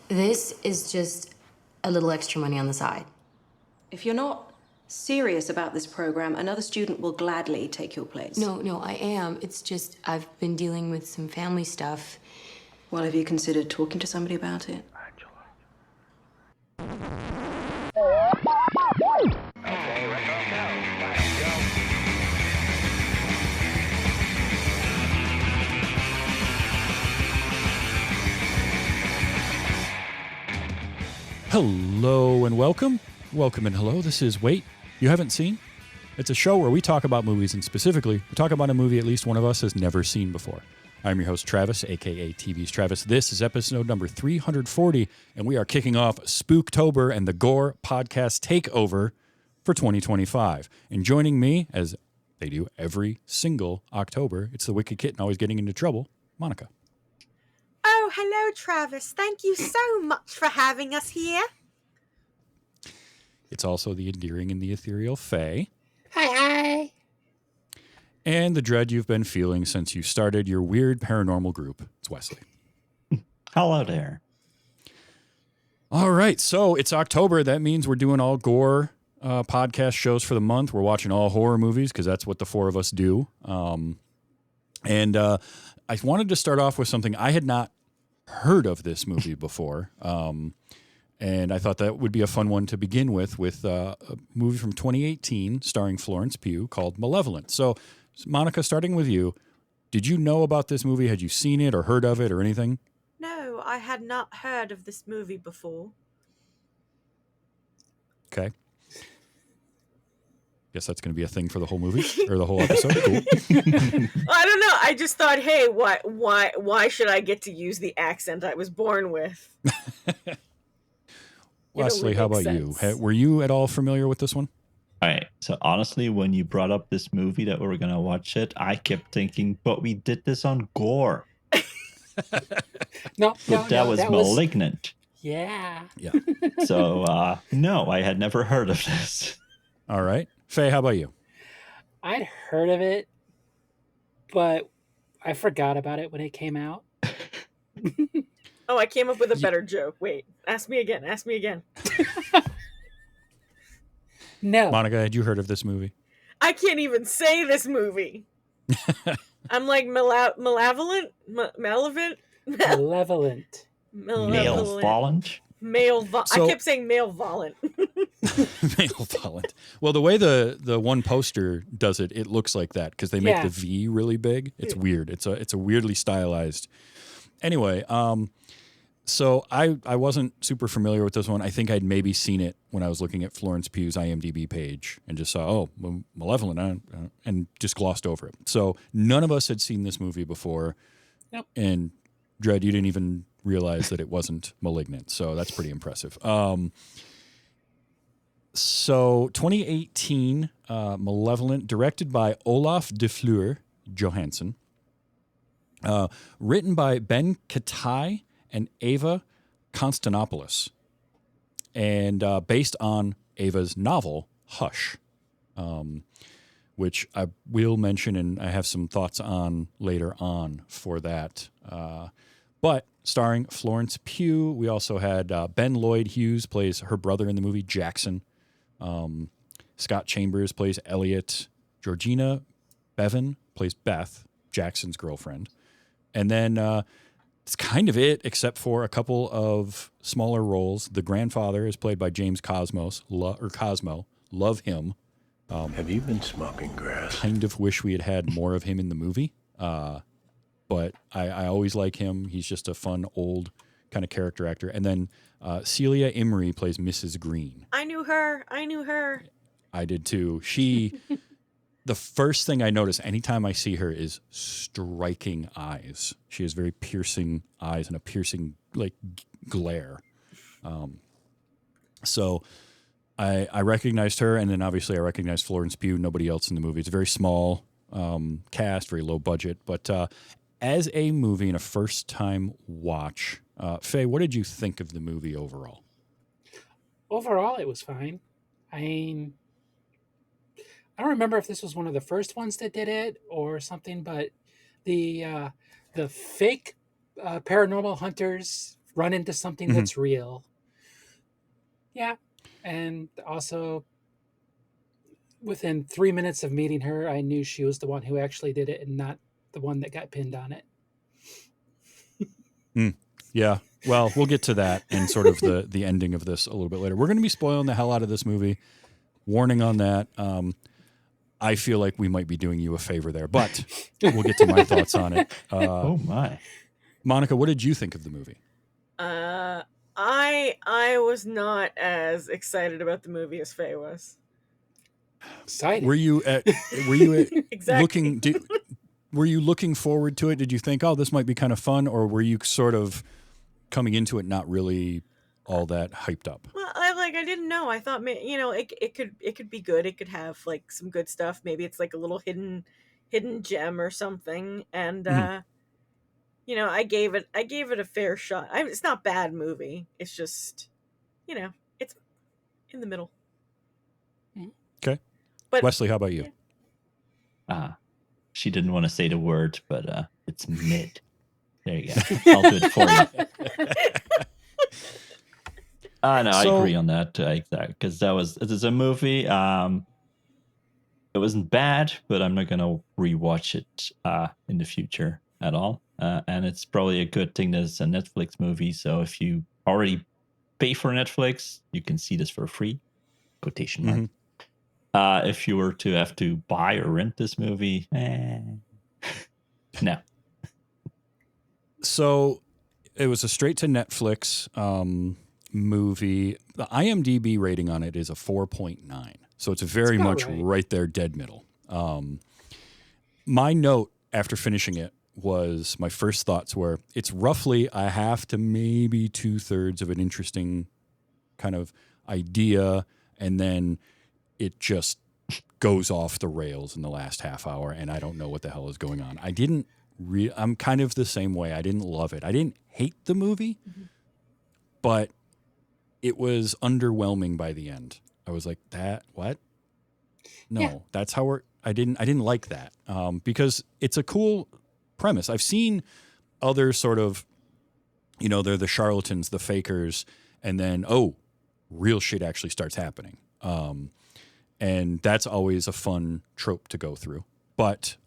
This is just a little extra money on the side. If you're not serious about this program, another student will gladly take your place. No, I am. It's just I've been dealing with some family stuff. Well, have you considered talking to somebody about it? Okay, let's all go. Let's go. Hello and welcome. Welcome and hello. This is Wait, You Haven't Seen? It's a show where we talk about movies, and specifically, we talk about a movie at least one of us has never seen before. I'm your host, Travis, a.k.a. TV's Travis. This is episode number 340, and we are kicking off Spooktober and the GORE Podcast takeover for 2025. And joining me, as they do every single October, it's the Wicked Kitten always getting into trouble, Monica. Oh, hello, Travis. Thank you so much for having us here. It's also the endearing and the ethereal Fae. Hi. And the dread you've been feeling since you started your weird paranormal group. It's Wesley. Hello there. All right. So it's October. That means we're doing all gore podcast shows for the month. We're watching all horror movies because that's what the four of us do. And I wanted to start off with something. I had not heard of this movie before. And I thought that would be a fun one to begin with a movie from 2018 starring Florence Pugh called Malevolent. So, Monica, starting with you, did you know about this movie? Had you seen it or heard of it or anything? No, I had not heard of this movie before. Okay. Guess that's going to be a thing for the whole movie or the whole episode. Cool. I don't know. I just thought, hey, why should I get to use the accent I was born with? Wesley, how about you? Were you at all familiar with this one? All right. So honestly, when you brought up this movie that we were going to watch it, I kept thinking, but we did this on Gore. No, that was Malignant. Yeah. So, no, I had never heard of this. All right. Faye, how about you? I'd heard of it, but I forgot about it when it came out. Oh, I came up with a better joke. Wait, ask me again. No. Monica, had you heard of this movie? I can't even say this movie. I'm like Malevolent? Malevolent. Malevolent? So, I kept saying Malevolent. Malevolent. Well, the way the one poster does it, it looks like that because they make the V really big. It's weird. It's a weirdly stylized. Anyway, so I wasn't super familiar with this one. I think I'd maybe seen it when I was looking at Florence Pugh's IMDb page and just saw, Malevolent, and just glossed over it. So none of us had seen this movie before. Nope. And Dread, you didn't even realize that it wasn't Malignant. So that's pretty impressive. So 2018, Malevolent, directed by Olaf de Fleur Johansson. Written by Ben Katai and Ava Konstantinopoulos, and based on Ava's novel, Hush, which I will mention and I have some thoughts on later on for that. But starring Florence Pugh, we also had Ben Lloyd Hughes plays her brother in the movie, Jackson. Scott Chambers plays Elliot. Georgina Bevan plays Beth, Jackson's girlfriend. And then it's kind of it, except for a couple of smaller roles. The grandfather is played by James Cosmo. Love him. Have you been smoking grass? Kind of wish we had more of him in the movie. But I always like him. He's just a fun, old kind of character actor. And then Celia Imrie plays Mrs. Green. I knew her. I did too. The first thing I notice anytime I see her is striking eyes. She has very piercing eyes and a piercing glare. So I recognized her, and then obviously I recognized Florence Pugh. Nobody else in the movie. It's a very small cast, very low budget. But as a movie and a first-time watch, Faye, what did you think of the movie overall? Overall, it was fine. I mean, I don't remember if this was one of the first ones that did it or something, but the fake paranormal hunters run into something that's real. Yeah. And also, within 3 minutes of meeting her, I knew she was the one who actually did it and not the one that got pinned on it. Yeah. Well, we'll get to that and sort of the ending of this a little bit later. We're going to be spoiling the hell out of this movie. Warning on that. I feel like we might be doing you a favor there, but we'll get to my thoughts on it. Oh my. Monica, what did you think of the movie? I was not as excited about the movie as Faye was. Exciting. Were you Exactly. were you looking forward to it? Did you think, oh, this might be kind of fun, or were you sort of coming into it not really all that hyped up? Well, I didn't know. I thought, it could be good. It could have like some good stuff. Maybe it's like a little hidden gem or something. And I gave it a fair shot. It's not a bad movie. It's just, it's in the middle. Okay. But Wesley, how about you? She didn't want to say the word, but it's mid. There you go. I'll do it for you. No, I agree on that. Because it is a movie. It wasn't bad, but I'm not gonna rewatch it in the future at all. And it's probably a good thing that it's a Netflix movie. So if you already pay for Netflix, you can see this for free. Quotation mark. If you were to have to buy or rent this movie, no. So it was a straight to Netflix movie. The IMDb rating on it is a 4.9. So it's very much right there, dead middle. My note after finishing it was, my first thoughts were, it's roughly a half to maybe 2/3 of an interesting kind of idea, and then it just goes off the rails in the last half hour, and I don't know what the hell is going on. I'm kind of the same way. I didn't love it. I didn't hate the movie, but it was underwhelming by the end. I was like, what? No, that's how I didn't like that because it's a cool premise. I've seen other sort of, they're the charlatans, the fakers, and then, real shit actually starts happening. And that's always a fun trope to go through. But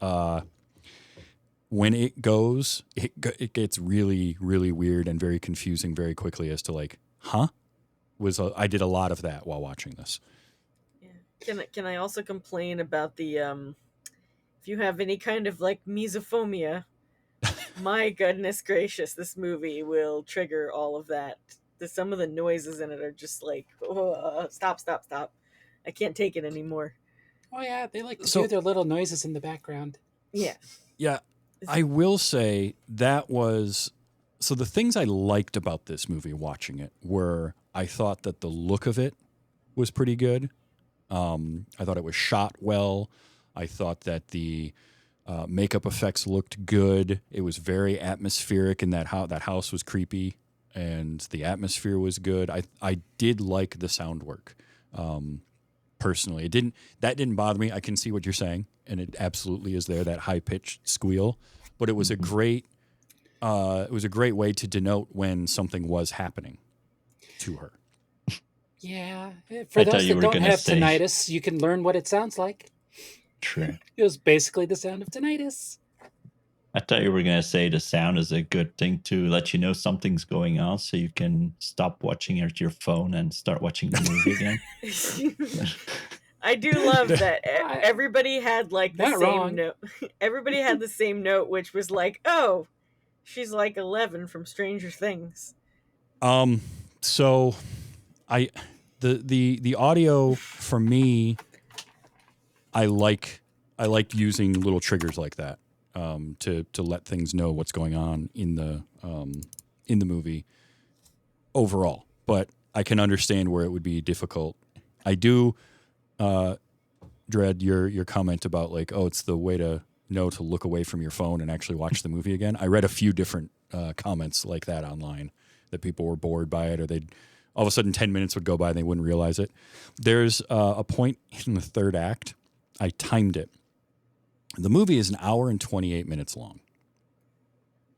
when it goes, it gets really, really weird and very confusing very quickly as to like, I did a lot of that while watching this. Yeah. Can I also complain about the if you have any kind of like misophonia, my goodness gracious, this movie will trigger all of that. Some of the noises in it are just like, stop. I can't take it anymore. Oh yeah, they like to do their little noises in the background. Yeah. Yeah. I will say that was, so the things I liked about this movie watching it were, I thought that the look of it was pretty good. I thought it was shot well. I thought that the makeup effects looked good. It was very atmospheric, and that house was creepy, and the atmosphere was good. I did like the sound work. Personally, that didn't bother me. I can see what you're saying, and it absolutely is there, that high pitched squeal. But it was a great way to denote when something was happening to her. Yeah, for those that don't have tinnitus, you can learn what it sounds like. True. It was basically the sound of tinnitus. I thought you were going to say the sound is a good thing to let you know something's going on, so you can stop watching at your phone and start watching the movie again. I do love that everybody had like the same wrong. note. Everybody had the same note, which was like, "Oh, she's like 11 from Stranger Things." So the audio for me, I liked using little triggers like that. To let things know what's going on in the movie overall, but I can understand where it would be difficult. I do dread your comment about like, it's the way to know to look away from your phone and actually watch the movie again. I read a few different comments like that online, that people were bored by it, or they'd all of a sudden 10 minutes would go by and they wouldn't realize it. There's a point in the third act, I timed it. The movie is 1 hour and 28 minutes long.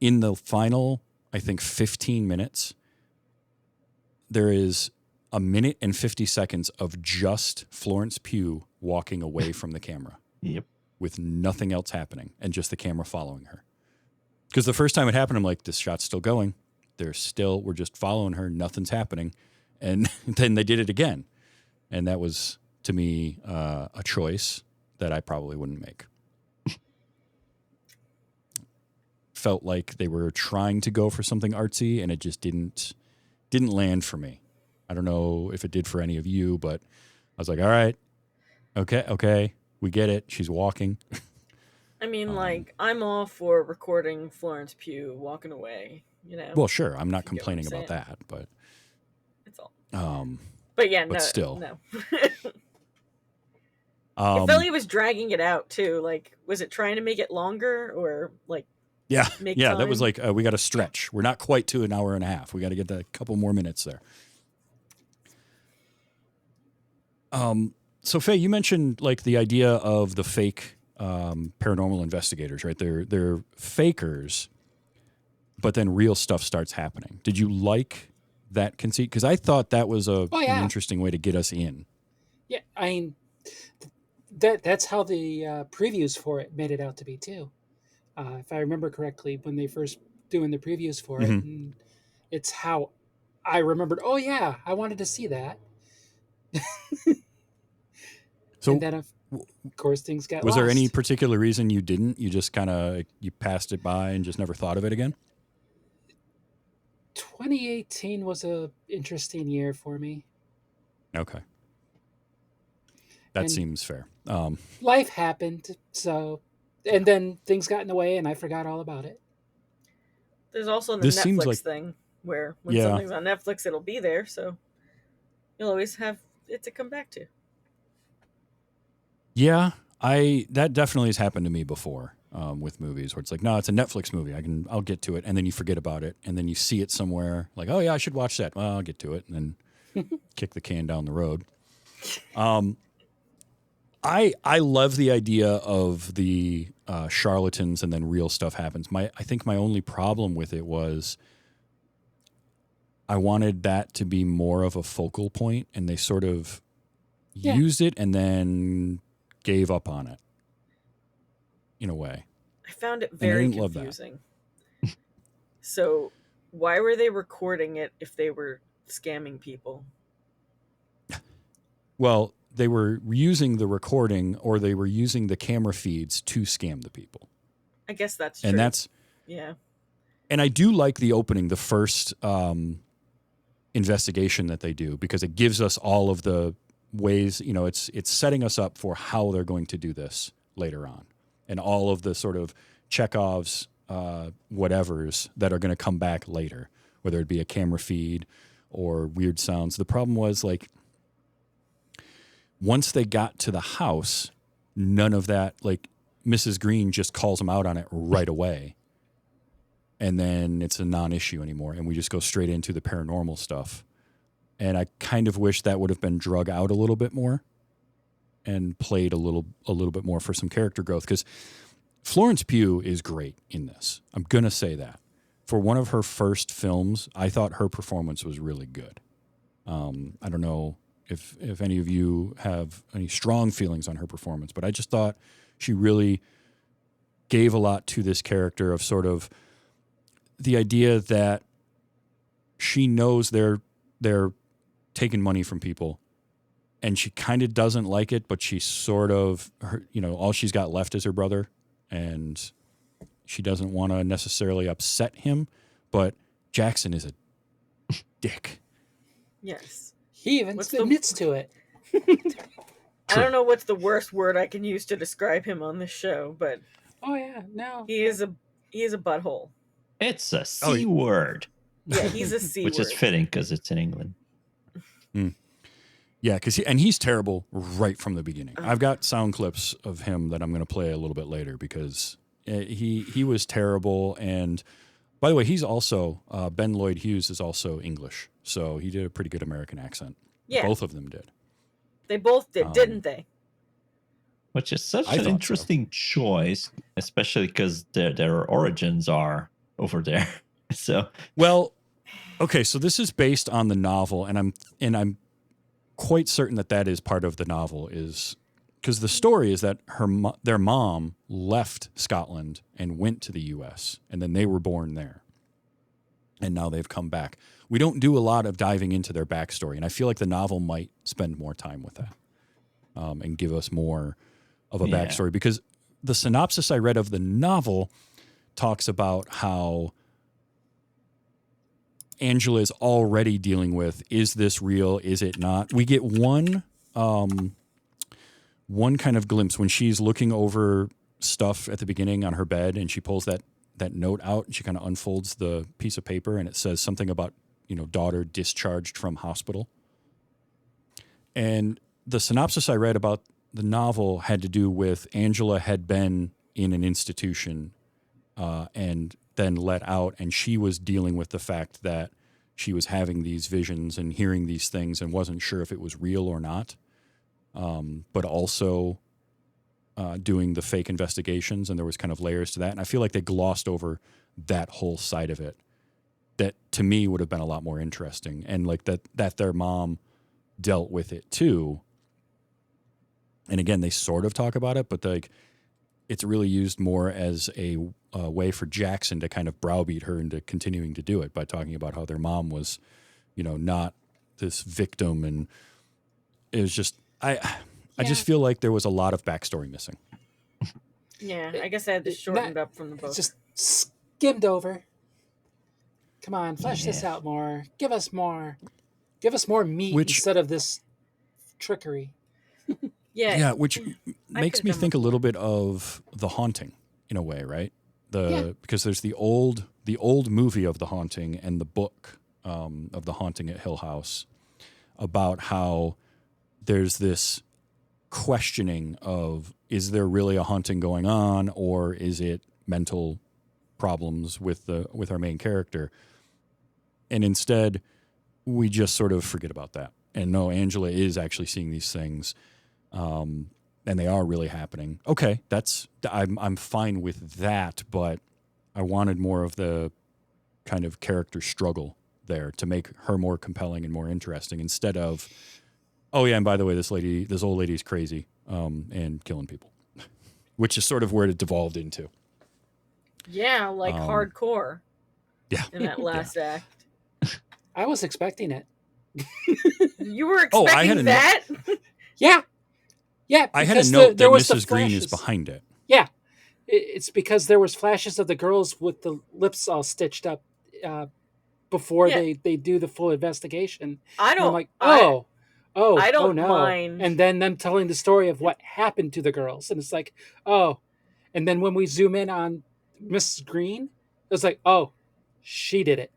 In the final, I think, 15 minutes, there is a minute and 50 seconds of just Florence Pugh walking away from the camera. Yep. With nothing else happening and just the camera following her. Because the first time it happened, I'm like, this shot's still going. We're just following her. Nothing's happening. And then they did it again. And that was, to me, a choice that I probably wouldn't make. Felt like they were trying to go for something artsy, and it just didn't land for me. I don't know if it did for any of you, but I was like, all right, okay, we get it. She's walking. I mean, I'm all for recording Florence Pugh walking away, Well, sure, I'm not You get what I'm complaining about saying. that, but It's all. but But no, still. no. It felt like it was dragging it out too. Like, was it trying to make it longer, or like? Yeah, Make that was time? like, we got to stretch. We're not quite to an hour and a half. We got to get that couple more minutes there. So Faye, you mentioned like the idea of the fake paranormal investigators, right? They're fakers, but then real stuff starts happening. Did you like that conceit? Because I thought that was an interesting way to get us in. Yeah, I mean, that's how the previews for it made it out to be too. If I remember correctly, when they first doing the previews for it, and it's how I remembered. Oh yeah, I wanted to see that. So, and then of course things got was lost. there any particular reason you didn't? You just kind of you passed it by and just never thought of it again? 2018 was a interesting year for me. Okay, that And seems fair. Life happened, so and then things got in the way, and I forgot all about it. There's also the This seems Netflix like- thing where when Yeah. something's on Netflix, it'll be there, so you'll always have it to come back to. Yeah, that definitely has happened to me before with movies where it's like, no, it's a Netflix movie. I'll get to it, and then you forget about it, and then you see it somewhere like, oh yeah, I should watch that. Well, I'll get to it, and then kick the can down the road. I love the idea of the charlatans and then real stuff happens. I think my only problem with it was I wanted that to be more of a focal point, and they sort of used it and then gave up on it in a way. I found it I very didn't love that. confusing. So, why were they recording it if they were scamming people? Well, they were using the recording or they were using the camera feeds to scam the people. I guess that's true. And that's yeah. and I do like the opening, the first investigation that they do, because it gives us all of the ways, it's setting us up for how they're going to do this later on, and all of the sort of Chekhov's whatevers that are going to come back later, whether it be a camera feed or weird sounds. The problem was, like, once they got to the house, none of that, like, Mrs. Green just calls them out on it right away, and then it's a non-issue anymore, and we just go straight into the paranormal stuff. And I kind of wish that would have been drug out a little bit more and played a little bit more for some character growth, because Florence Pugh is great in this. I'm going to say that. For one of her first films, I thought her performance was really good. I don't know if any of you have any strong feelings on her performance, but I just thought she really gave a lot to this character, of sort of the idea that she knows they're taking money from people, and she kind of doesn't like it, but she sort of, all she's got left is her brother, and she doesn't want to necessarily upset him, but Jackson is a dick. Yes. He even admits to it. I don't know what's the worst word I can use to describe him on this show, but Oh yeah, no. he is a butthole. It's a C word. Yeah, he's a C Which word. is fitting because it's in England. Yeah, because he's terrible right from the beginning. I've got sound clips of him that I'm going to play a little bit later, because he was terrible. And by the way, he's also Ben Lloyd Hughes is also English, so he did a pretty good American accent. Yeah. Both of them did. They both did, didn't they? Which is such I an thought so. interesting choice, especially because their origins are over there. So Well, Okay, so this is based on the novel, and I'm quite certain that is part of the novel, is because the story is that their mom left Scotland and went to the U.S. and then they were born there, and now they've come back. We don't do a lot of diving into their backstory, and I feel like the novel might spend more time with that and give us more of a backstory, because the synopsis I read of the novel talks about how Angela is already dealing with, is this real? Is it not? We get one kind of glimpse when she's looking over stuff at the beginning on her bed, and she pulls that note out and she kind of unfolds the piece of paper, and it says something about, daughter discharged from hospital. And the synopsis I read about the novel had to do with Angela had been in an institution and then let out, and she was dealing with the fact that she was having these visions and hearing these things and wasn't sure if it was real or not, but also doing the fake investigations, and there was kind of layers to that. And I feel like they glossed over that whole side of it that to me would have been a lot more interesting, and like that their mom dealt with it too. And again, they sort of talk about it, but like it's really used more as a way for Jackson to kind of browbeat her into continuing to do it by talking about how their mom was, not this victim. And it was just, I just feel like there was a lot of backstory missing. Yeah, I guess I had to shorten it up from the book. It's just skimmed over. Come on, flesh this out more. Give us more. Give us more meat instead of this trickery. Yeah, which makes me think a little bit of The Haunting in a way, right? Because there's the old movie of The Haunting and the book of The Haunting at Hill House, about how there's this questioning of, is there really a haunting going on, or is it mental problems with our main character? And instead, we just sort of forget about that. And no, Angela is actually seeing these things. And they are really happening. Okay, I'm fine with that, but I wanted more of the kind of character struggle there to make her more compelling and more interesting, instead of, oh yeah, and by the way, this old lady's crazy and killing people, which is sort of where it devolved into. Yeah, like hardcore. Yeah, in that last act. I was expecting it. You were expecting that? Yeah. Yeah, I had a note that Mrs. Green is behind it. Yeah, it's because there was flashes of the girls with the lips all stitched up before they do the full investigation. I don't. And I'm like, I don't no. mind. And then them telling the story of what happened to the girls, and it's like, oh. And then when we zoom in on Mrs. Green, it's like, oh, she did it.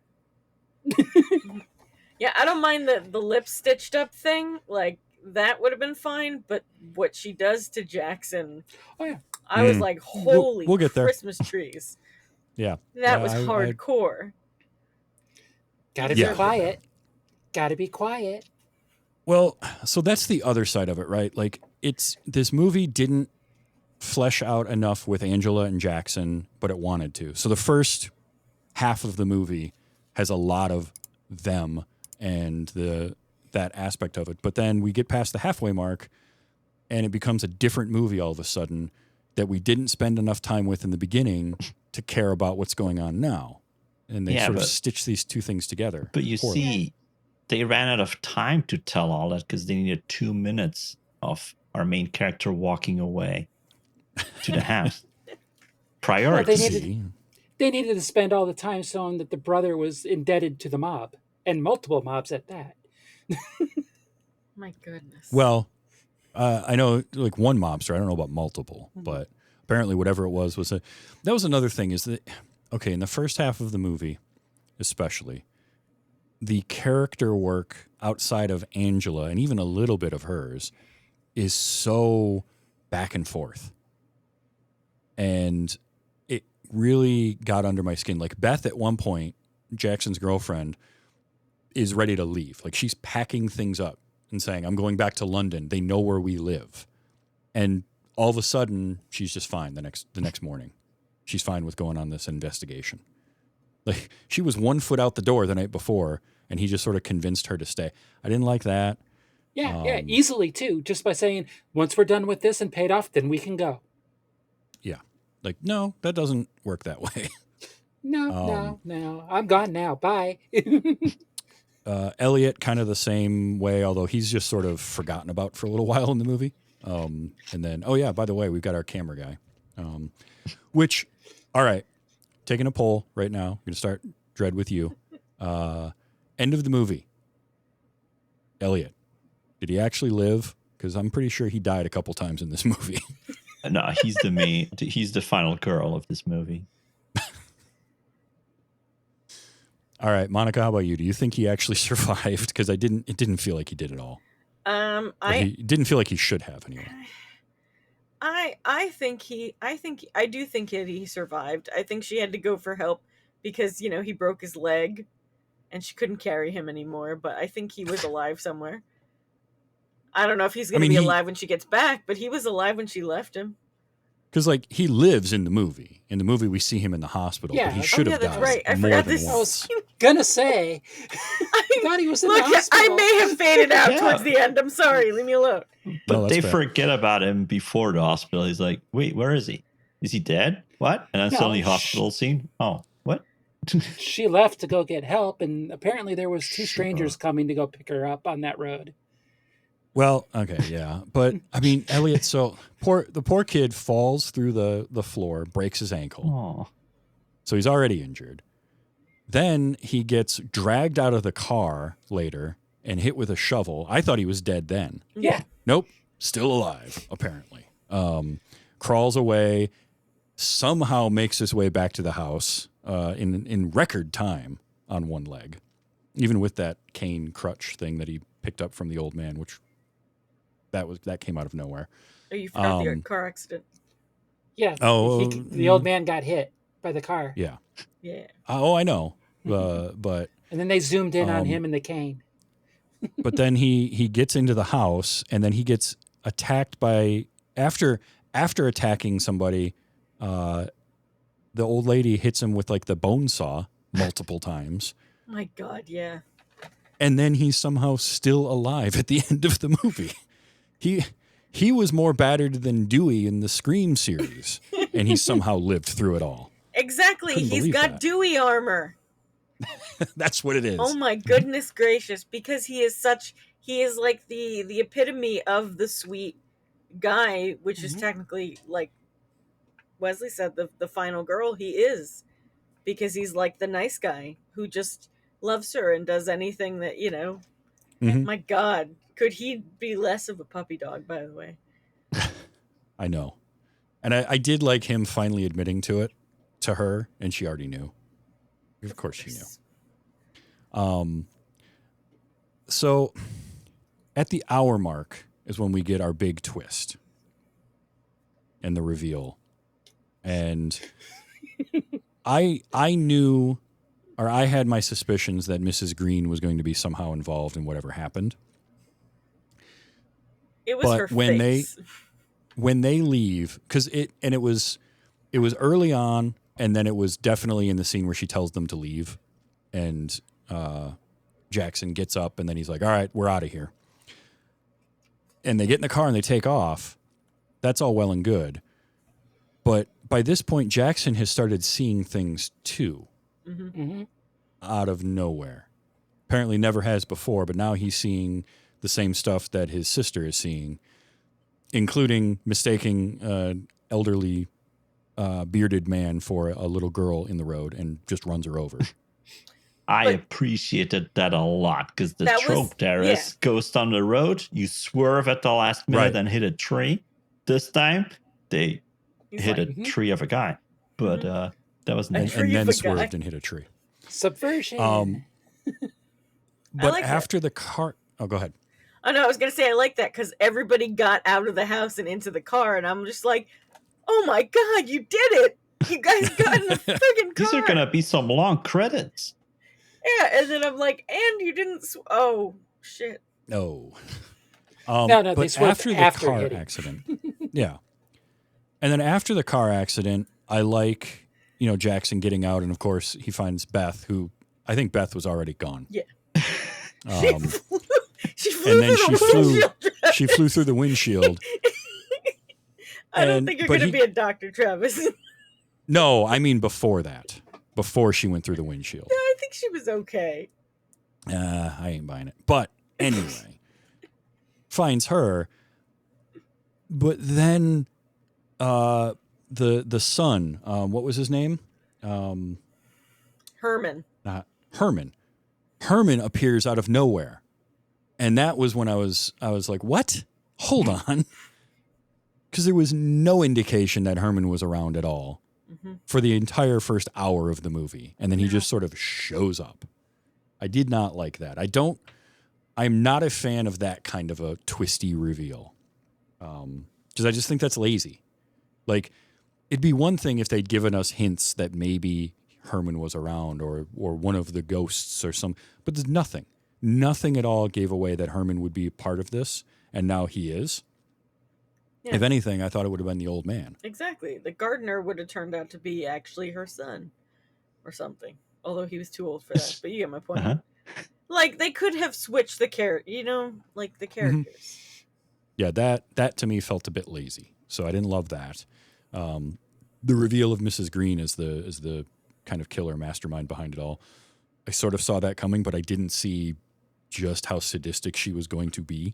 Yeah, I don't mind the lip stitched up thing. Like, that would have been fine, but what she does to Jackson, I was like, holy we'll get there. Christmas trees. Yeah. That was hardcore. Gotta be quiet. Gotta be quiet. Well, so that's the other side of it, right? Like, this movie didn't flesh out enough with Angela and Jackson, but it wanted to. So the first half of the movie has a lot of them and that aspect of it. But then we get past the halfway mark and it becomes a different movie all of a sudden that we didn't spend enough time with in the beginning to care about what's going on now. And they sort of stitch these two things together. But you see, they ran out of time to tell all that because they needed 2 minutes of our main character walking away to the house. Priority. They needed to spend all the time showing that the brother was indebted to the mob, and multiple mobs at that. My goodness. Well, I know like one mobster. I don't know about multiple, but apparently whatever it was that was another thing is that, okay, in the first half of the movie, especially, the character work outside of Angela and even a little bit of hers is so back and forth. And it really got under my skin. Like Beth at one point, Jackson's girlfriend, is ready to leave. Like she's packing things up and saying, I'm going back to London. They know where we live. And all of a sudden she's just fine the next morning. She's fine with going on this investigation. Like, she was 1 foot out the door the night before, and he just sort of convinced her to stay. I didn't like that. Yeah, easily too. Just by saying, once we're done with this and paid off, then we can go. Yeah. Like, no, that doesn't work that way. No. I'm gone now. Bye. Elliot, kind of the same way, although he's just sort of forgotten about for a little while in the movie. And then, oh yeah, by the way, we've got our camera guy. Which, all right, taking a poll right now. I'm going to start Dread with you. End of the movie. Elliot, did he actually live? Because I'm pretty sure he died a couple times in this movie. No, he's the final girl of this movie. All right, Monica, how about you? Do you think he actually survived? Because it didn't feel like he did at all. He didn't feel like he should have anyway. I do think he survived. I think she had to go for help because, he broke his leg and she couldn't carry him anymore, but I think he was alive somewhere. I don't know if he's going to be alive when she gets back, but he was alive when she left him. Because, like, he lives in the movie. In the movie, we see him in the hospital, but he should have died right. I more forgot than this. I once. was gonna say, I thought he was in the Look, hospital. I may have faded out towards the end. I'm sorry. Leave me alone. But No, they fair. forget about him before the hospital. He's like, wait, where is he? Is he dead? What? And then No, suddenly hospital scene. Oh, what? She left to go get help, and apparently there was 2 strangers coming to go pick her up on that road. Well, okay, yeah. But, I mean, Elliot, the poor kid falls through the floor, breaks his ankle. Oh, So he's already injured. Then he gets dragged out of the car later and hit with a shovel. I thought he was dead then. Yeah. Nope, still alive, apparently. Crawls away, somehow makes his way back to the house in record time on one leg, even with that cane crutch thing that he picked up from the old man, which that came out of nowhere. Oh, you forgot the car accident. Yeah. Oh, the old man got hit by the car. Yeah. Yeah. Oh, I know. But And then they zoomed in on him and the cane. but then he gets into the house, and then he gets attacked by after attacking somebody. The old lady hits him with like the bone saw multiple times, My God, yeah. and then he's somehow still alive at the end of the movie. He was more battered than Dewey in the Scream series, and he somehow lived through it all. Exactly. Couldn't He's believe got that. Dewey armor. That's what it is. Oh my goodness gracious! Because he is like the epitome of the sweet guy, which is technically, like Wesley said, the final girl. He is, because he's like the nice guy who just loves her and does anything that Mhm. My God, could he be less of a puppy dog? By the way, I know. And I did like him finally admitting to it to her, and she already knew. Of course she knew. So at the hour mark is when we get our big twist and the reveal. And I knew, or I had my suspicions that Mrs. Green was going to be somehow involved in whatever happened. it was But her when face. when they leave, because it was early on, and then it was definitely in the scene where she tells them to leave, and Jackson gets up, and then he's like, all right, we're out of here. And they get in the car and they take off. That's all well and good. But by this point, Jackson has started seeing things too, out of nowhere. Apparently never has before, but now he's seeing the same stuff that his sister is seeing, including mistaking elderly bearded man for a little girl in the road and just runs her over. I But- appreciated that a lot, because the That was- trope there is goes down the road, you swerve at the last minute Right. and hit a tree. This time they He's hit like, a tree of a guy, but that was A nice. tree And then of a guy. swerved and hit a tree. Subversion. But like that. after the car... Oh, go ahead. Oh no, I was gonna say I like that because everybody got out of the house and into the car, and I'm just like, oh my God, you did it! You guys got in the friggin' car. These are gonna be some long credits. Yeah, and then I'm like, and you didn't. Oh shit! No. No, they but swerved after the after car hitting. accident. Yeah. And then after the car accident, I like Jackson getting out, and of course he finds Beth, who I think Beth was already gone. Yeah. She And then she flew through the windshield. I don't think you're going to be a doctor, Travis. No, I mean before that. Before she went through the windshield. No, I think she was okay. I ain't buying it. But anyway, finds her. But then the son, what was his name? Herman. Herman. Herman appears out of nowhere. And that was when I was like, what? Hold on. Because there was no indication that Herman was around at all for the entire first hour of the movie. And then he just sort of shows up. I did not like that. I'm not a fan of that kind of a twisty reveal. Because I just think that's lazy. Like, it'd be one thing if they'd given us hints that maybe Herman was around or one of the ghosts or some, but there's nothing. Nothing at all gave away that Herman would be a part of this, and now he is. Yeah. If anything, I thought it would have been the old man. Exactly. The gardener would have turned out to be actually her son or something, although he was too old for that, but you get my point. Uh-huh. Like, they could have switched the character, the characters. Yeah, that to me felt a bit lazy, so I didn't love that. The reveal of Mrs. Green as the kind of killer mastermind behind it all, I sort of saw that coming, but I didn't see just how sadistic she was going to be.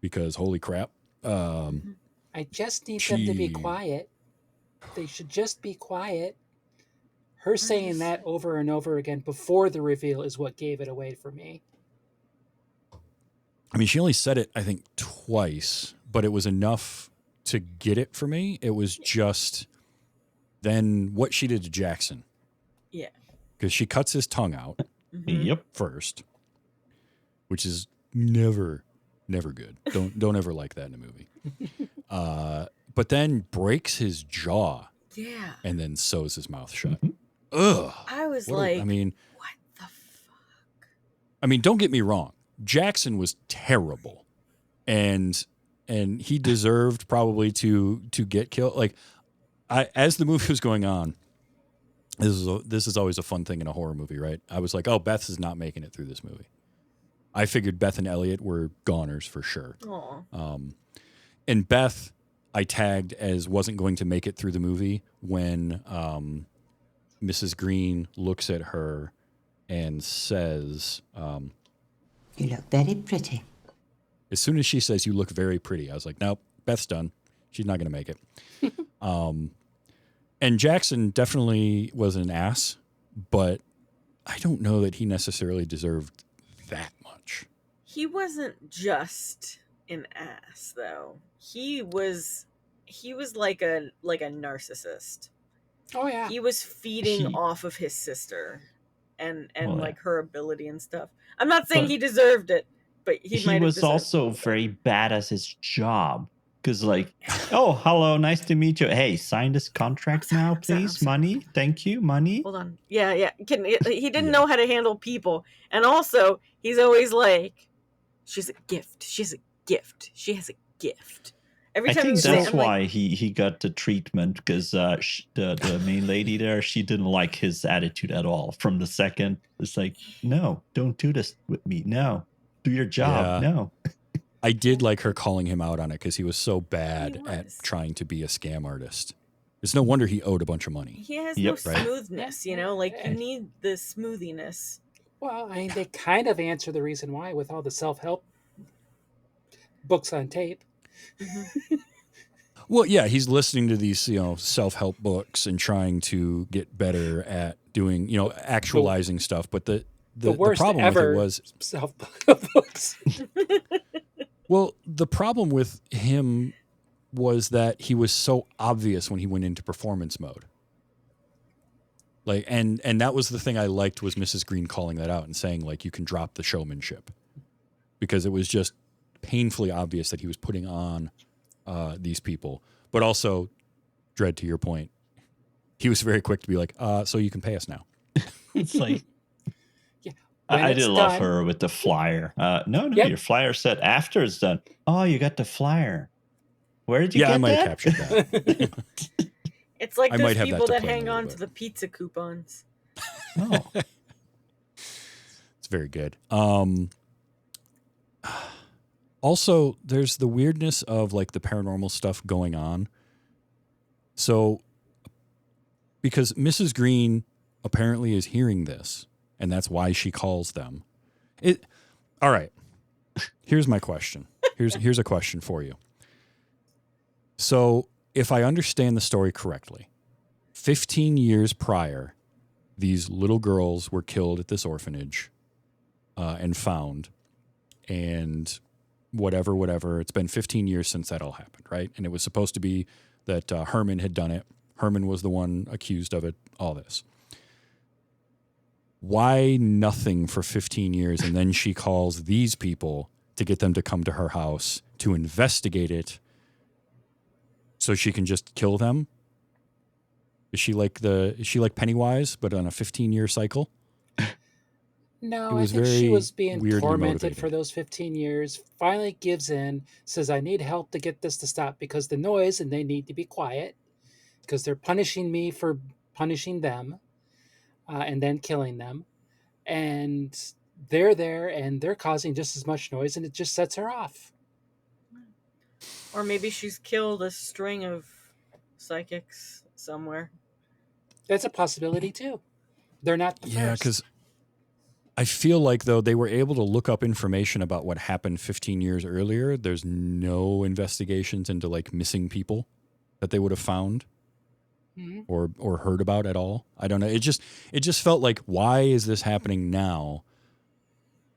Because holy crap. I just need them to be quiet. They should just be quiet. Her saying that over and over again before the reveal is what gave it away for me. I mean, she only said it, I think, twice, but it was enough to get it for me. It was just then what she did to Jackson. Yeah. Because she cuts his tongue out first, which is never good. Don't ever like that in a movie. But then breaks his jaw. Yeah. And then sews his mouth shut. Ugh. I was what the fuck? I mean, don't get me wrong. Jackson was terrible. And he deserved probably to get killed. Like, as the movie was going on, this is always a fun thing in a horror movie, right? I was like, oh, Beth is not making it through this movie. I figured Beth and Elliot were goners for sure. And Beth, I tagged as wasn't going to make it through the movie when Mrs. Green looks at her and says, you look very pretty. As soon as she says, you look very pretty, I was like, nope, Beth's done. She's not going to make it. And Jackson definitely was an ass, but I don't know that he necessarily deserved that much. He wasn't just an ass, though. He was like a narcissist. Oh yeah. He was feeding off of his sister and like her ability and stuff. I'm not saying he deserved it, but he was also very bad at his job. Because oh, hello, nice to meet you. Hey, sign this contract now, please. Money, thank you, money. Hold on. Yeah. He didn't know how to handle people. And also, he's always like, she's a gift. She's a gift. She has a gift. Every time I think that's why he got the treatment, because the main lady there, she didn't like his attitude at all. From the second, it's like, no, don't do this with me. No, do your job. Yeah. No. I did like her calling him out on it because he was so bad at trying to be a scam artist. It's no wonder he owed a bunch of money. He has no smoothness, you need the smoothiness. Well, I mean, they kind of answer the reason why with all the self-help books on tape. Well, yeah, he's listening to these, self-help books and trying to get better at doing, actualizing stuff. But the worst problem ever with it was self-help books. Well, the problem with him was that he was so obvious when he went into performance mode. Like, and that was the thing I liked, was Mrs. Green calling that out and saying, like, you can drop the showmanship, because it was just painfully obvious that he was putting on these people. But also, Dredd, to your point, he was very quick to be like, so you can pay us now. It's like, I did love her with the flyer. No, your flyer said after it's done. Oh, you got the flyer. Where did you get that? Yeah, I might have captured that. It's like I those might have that people to that play in a hang little on bit. to the pizza coupons. Oh, It's very good. Also, there's the weirdness of like the paranormal stuff going on. So, because Mrs. Green apparently is hearing this, and that's why she calls them. All right. Here's my question. Here's a question for you. So, if I understand the story correctly, 15 years prior, these little girls were killed at this orphanage and found, and whatever. It's been 15 years since that all happened, right? And it was supposed to be that Herman had done it. Herman was the one accused of it, all this. Why nothing for 15 years, and then she calls these people to get them to come to her house to investigate it so she can just kill them? Is she like Pennywise, but on a 15-year cycle? No, It I was think she very was being weirdly tormented motivated. for those 15 years. Finally gives in, says, I need help to get this to stop because the noise and they need to be quiet because they're punishing me for punishing them and then killing them. And they're there and they're causing just as much noise and it just sets her off. Or maybe she's killed a string of psychics somewhere. That's a possibility too. They're not the Yeah, first. because I feel like, though, they were able to look up information about what happened 15 years earlier. There's no investigations into like missing people that they would have found or heard about at all. I don't know. It just felt like, why is this happening now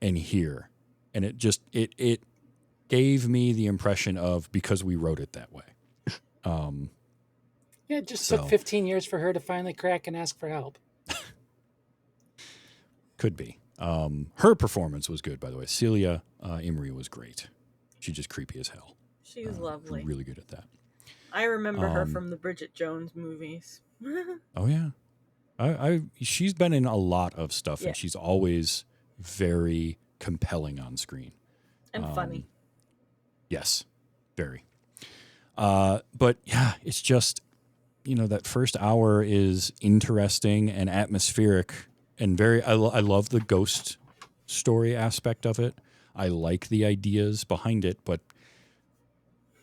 and here? And it gave me the impression of because we wrote it that way. Yeah, it just took 15 years for her to finally crack and ask for help. Could be. Her performance was good, by the way. Celia Imrie was great. She's just creepy as hell. She's lovely. Really good at that. I remember her from the Bridget Jones movies. Oh yeah, she's been in a lot of stuff, Yeah. and she's always very compelling on screen And funny. Yes, very. But yeah, it's just that first hour is interesting and atmospheric and very. I love the ghost story aspect of it. I like the ideas behind it, but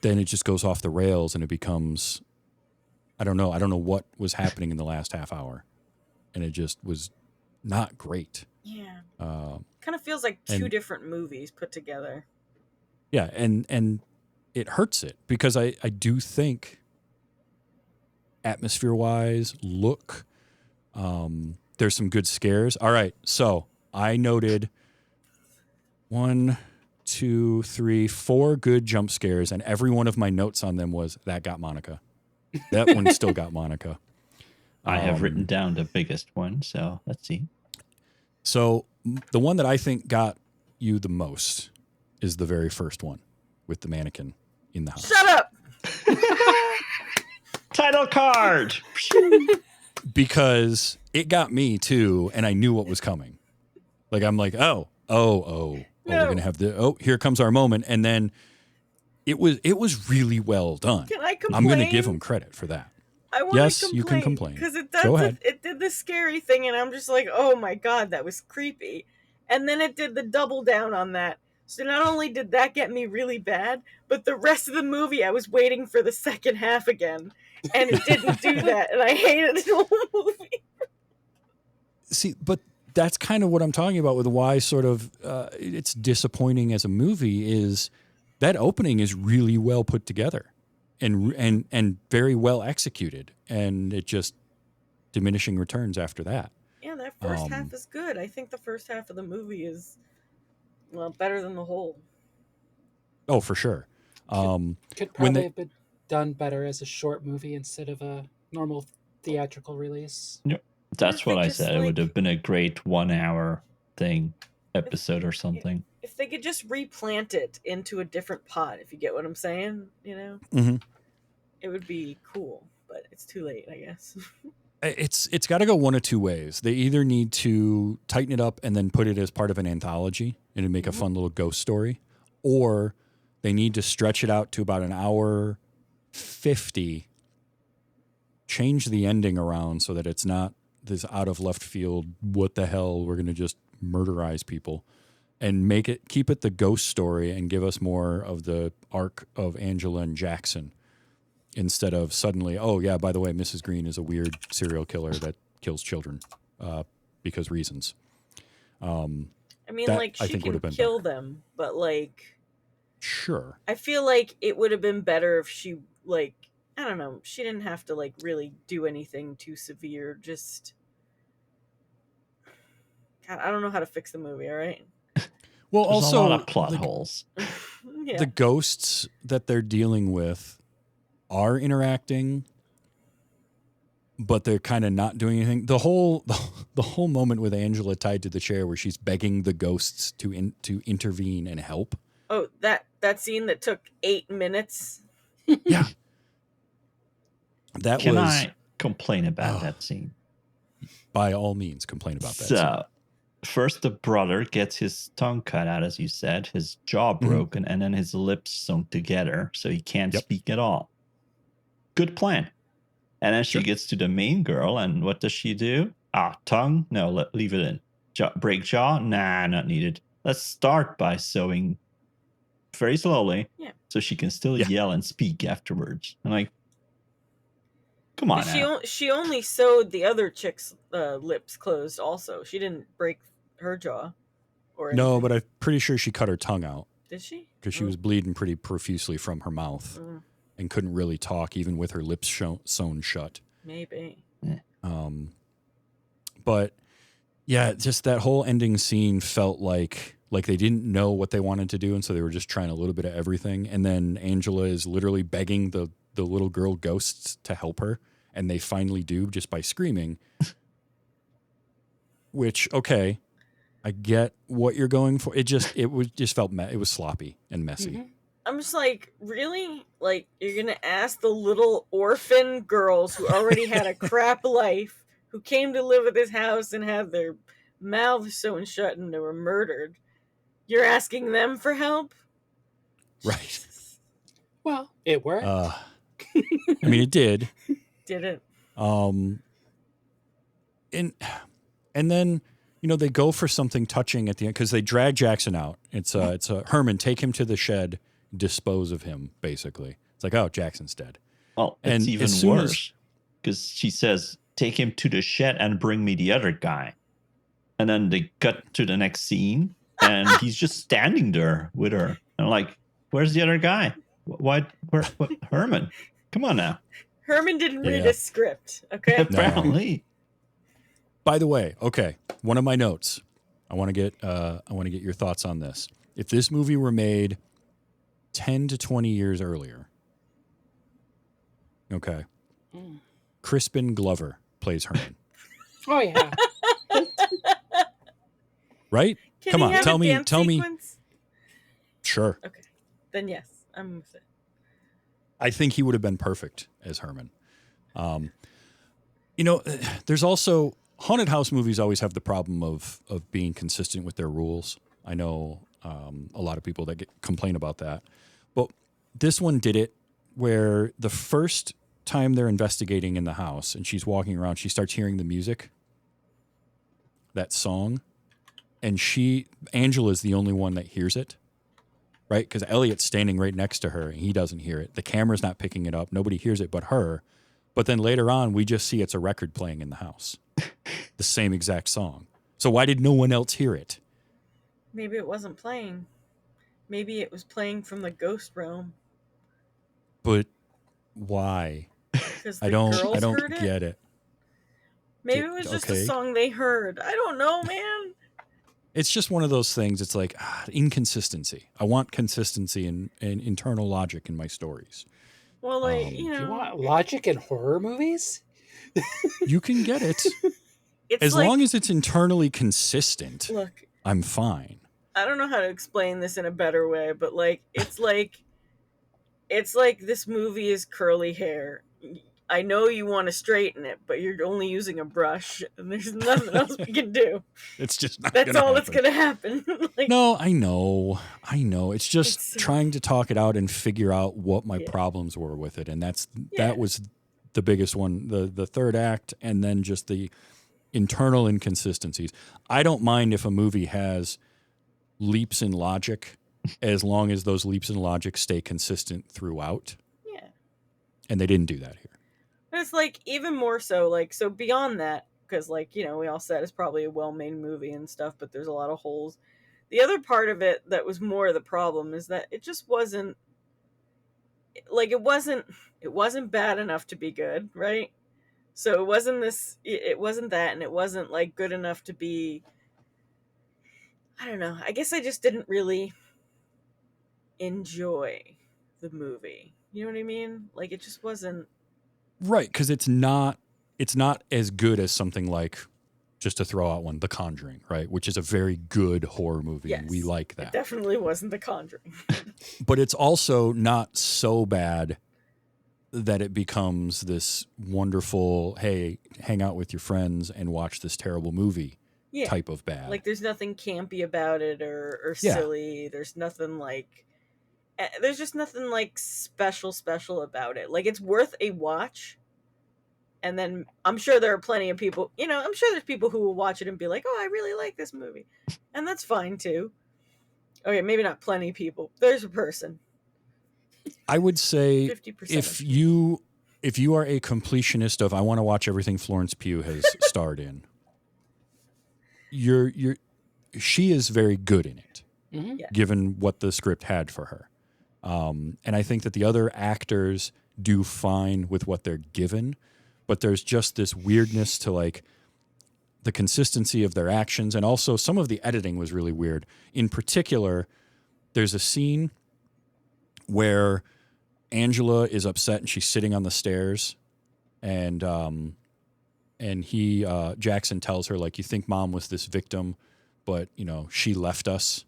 then it just goes off the rails and it becomes. I don't know what was happening in the last half hour, and it just was not great. Yeah. Kind of feels like two and- different movies put together. Yeah, and it hurts it because I do think atmosphere-wise, look, there's some good scares. All right, so I noted 1, 2, 3, 4 good jump scares, and every one of my notes on them was, that got Monica. That one still got Monica. I have written down the biggest one, so let's see. So the one that I think got you the most is the very first one with the mannequin in the house. Shut up! Title card! Because it got me too, and I knew what was coming. Like, I'm like, oh, we're gonna have here comes our moment, and then it was really well done. Can I complain? I'm gonna give him credit for that. I want Yes, to complain. you can complain. Because Go ahead. it did the scary thing, and I'm just like, oh my god, that was creepy. And then it did the double down on that. So not only did that get me really bad, but the rest of the movie, I was waiting for the second half again. And it didn't do that, and I hated the whole movie. See, but that's kind of what I'm talking about with why sort of it's disappointing as a movie is that opening is really well put together and very well executed, and it just diminishing returns after that. Yeah, that first half is good. I think the first half of the movie is, well, better than the whole. Oh, for sure. Could probably have been done better as a short movie instead of a normal theatrical release. Yep. That's what I just, said. It would have been a great 1 hour episode or something. If they could just replant it into a different pot, if you get what I'm saying, Mhm. it would be cool. But it's too late, I guess. It's got to go one of two ways. They either need to tighten it up and then put it as part of an anthology and make a fun little ghost story, or they need to stretch it out to about an hour 50 change the ending around so that it's not this out of left field, what the hell, we're going to just murderize people, and keep it the ghost story and give us more of the arc of Angela and Jackson instead of suddenly, oh yeah, by the way, Mrs. Green is a weird serial killer that kills children because reasons. I mean, like, she can kill them, but, like... Sure. I feel like it would have been better if she, like... I don't know. She didn't have to, like, really do anything too severe. Just... God, I don't know how to fix the movie, all right? Well, There's also... a lot of plot holes. Yeah. The ghosts that they're dealing with are interacting, but they're kind of not doing anything. The whole moment with Angela tied to the chair where she's begging the ghosts to intervene and help. Oh, that scene that took 8 minutes. Yeah. Can I complain about that scene? By all means, complain about that scene. First the brother gets his tongue cut out, as you said, his jaw broken, and then his lips sewn together so he can't speak at all. Good plan. And then she gets to the main girl, and what does she do? Tongue? No, leave it in. Break jaw? Nah, not needed. Let's start by sewing very slowly so she can still yell and speak afterwards. I'm like, come on now. She only sewed the other chick's lips closed also. She didn't break her jaw. Or anything. No, but I'm pretty sure she cut her tongue out. Did she? Because she was bleeding pretty profusely from her mouth and couldn't really talk even with her lips sewn shut. Maybe. But yeah, just that whole ending scene felt like they didn't know what they wanted to do, and so they were just trying a little bit of everything. And then Angela is literally begging the little girl ghosts to help her, and they finally do just by screaming. Which, okay, I get what you're going for. It felt it was sloppy and messy. Mm-hmm. I'm just like, really? Like, you're gonna ask the little orphan girls who already had a crap life, who came to live at this house and had their mouths sewn shut and they were murdered. You're asking them for help? Right. Well, it worked. I mean, it did. Did it? And then, they go for something touching at the end because they drag Jackson out. It's a Herman, take him to the shed, dispose of him, basically. It's like, oh, Jackson's dead. Well, it's even worse because she says, take him to the shed and bring me the other guy. And then they cut to the next scene and he's just standing there with her. And I'm like, where's the other guy? What Herman? Come on now. Herman didn't read a script, okay? Apparently. By the way, okay, one of my notes. I want to get your thoughts on this. If this movie were made 10 to 20 years earlier, okay, Crispin Glover plays Herman. Oh yeah. Right? Come on, tell me. Sure. Okay. Then yes, I'm with it. I think he would have been perfect as Herman. There's also haunted house movies always have the problem of being consistent with their rules. I know a lot of people that complain about that. But this one did it where the first time they're investigating in the house and she's walking around, she starts hearing the music, that song, and Angela's the only one that hears it, right? Because Elliot's standing right next to her and he doesn't hear it. The camera's not picking it up. Nobody hears it but her. But then later on, we just see it's a record playing in the house. The same exact song. So why did no one else hear it? Maybe it wasn't playing. Maybe it was playing from the ghost realm. But why? Because I don't get it. Maybe it was just a song they heard. I don't know, man. It's just one of those things. It's like inconsistency. I want consistency and internal logic in my stories. Well, you want logic in horror movies? You can get it. As long as it's internally consistent. Look, I'm fine. I don't know how to explain this in a better way, but it's like this movie is curly hair. I know you want to straighten it, but you're only using a brush, and there's nothing else we can do. It's just not. That's all that's gonna happen. No, I know. It's just trying to talk it out and figure out what my problems were with it, and that was the biggest one, the third act, and then just the internal inconsistencies. I don't mind if a movie has leaps in logic as long as those leaps in logic stay consistent throughout. Yeah. And they didn't do that here. And it's like even more so, like, so beyond that, because like, you know, we all said it's probably a well-made movie and stuff, but there's a lot of holes. The other part of it that was more of the problem is that it just wasn't like it wasn't bad enough to be good, right? So it wasn't that, and it wasn't like good enough to be, I don't know. I guess I just didn't really enjoy the movie. You know what I mean? Like it just wasn't Right, because it's not as good as something like, just to throw out one, The Conjuring, right? Which is a very good horror movie, and we like that. It definitely wasn't The Conjuring. But it's also not so bad that it becomes this wonderful, hey, hang out with your friends and watch this terrible movie type of bad. Like there's nothing campy about it or silly. There's nothing like there's just nothing like special about it. Like it's worth a watch. And then I'm sure there are plenty of people, you know, I'm sure there's people who will watch it and be like, "Oh, I really like this movie." And that's fine too. Okay, maybe not plenty of people. There's a person. I would say 50%. if you are a completionist of I want to watch everything Florence Pugh has starred in, she is very good in it, given what the script had for her. And I think that the other actors do fine with what they're given, but there's just this weirdness to like the consistency of their actions, and also some of the editing was really weird. In particular, there's a scene where Angela is upset and she's sitting on the stairs, and Jackson tells her, like, you think mom was this victim, but you know she left us,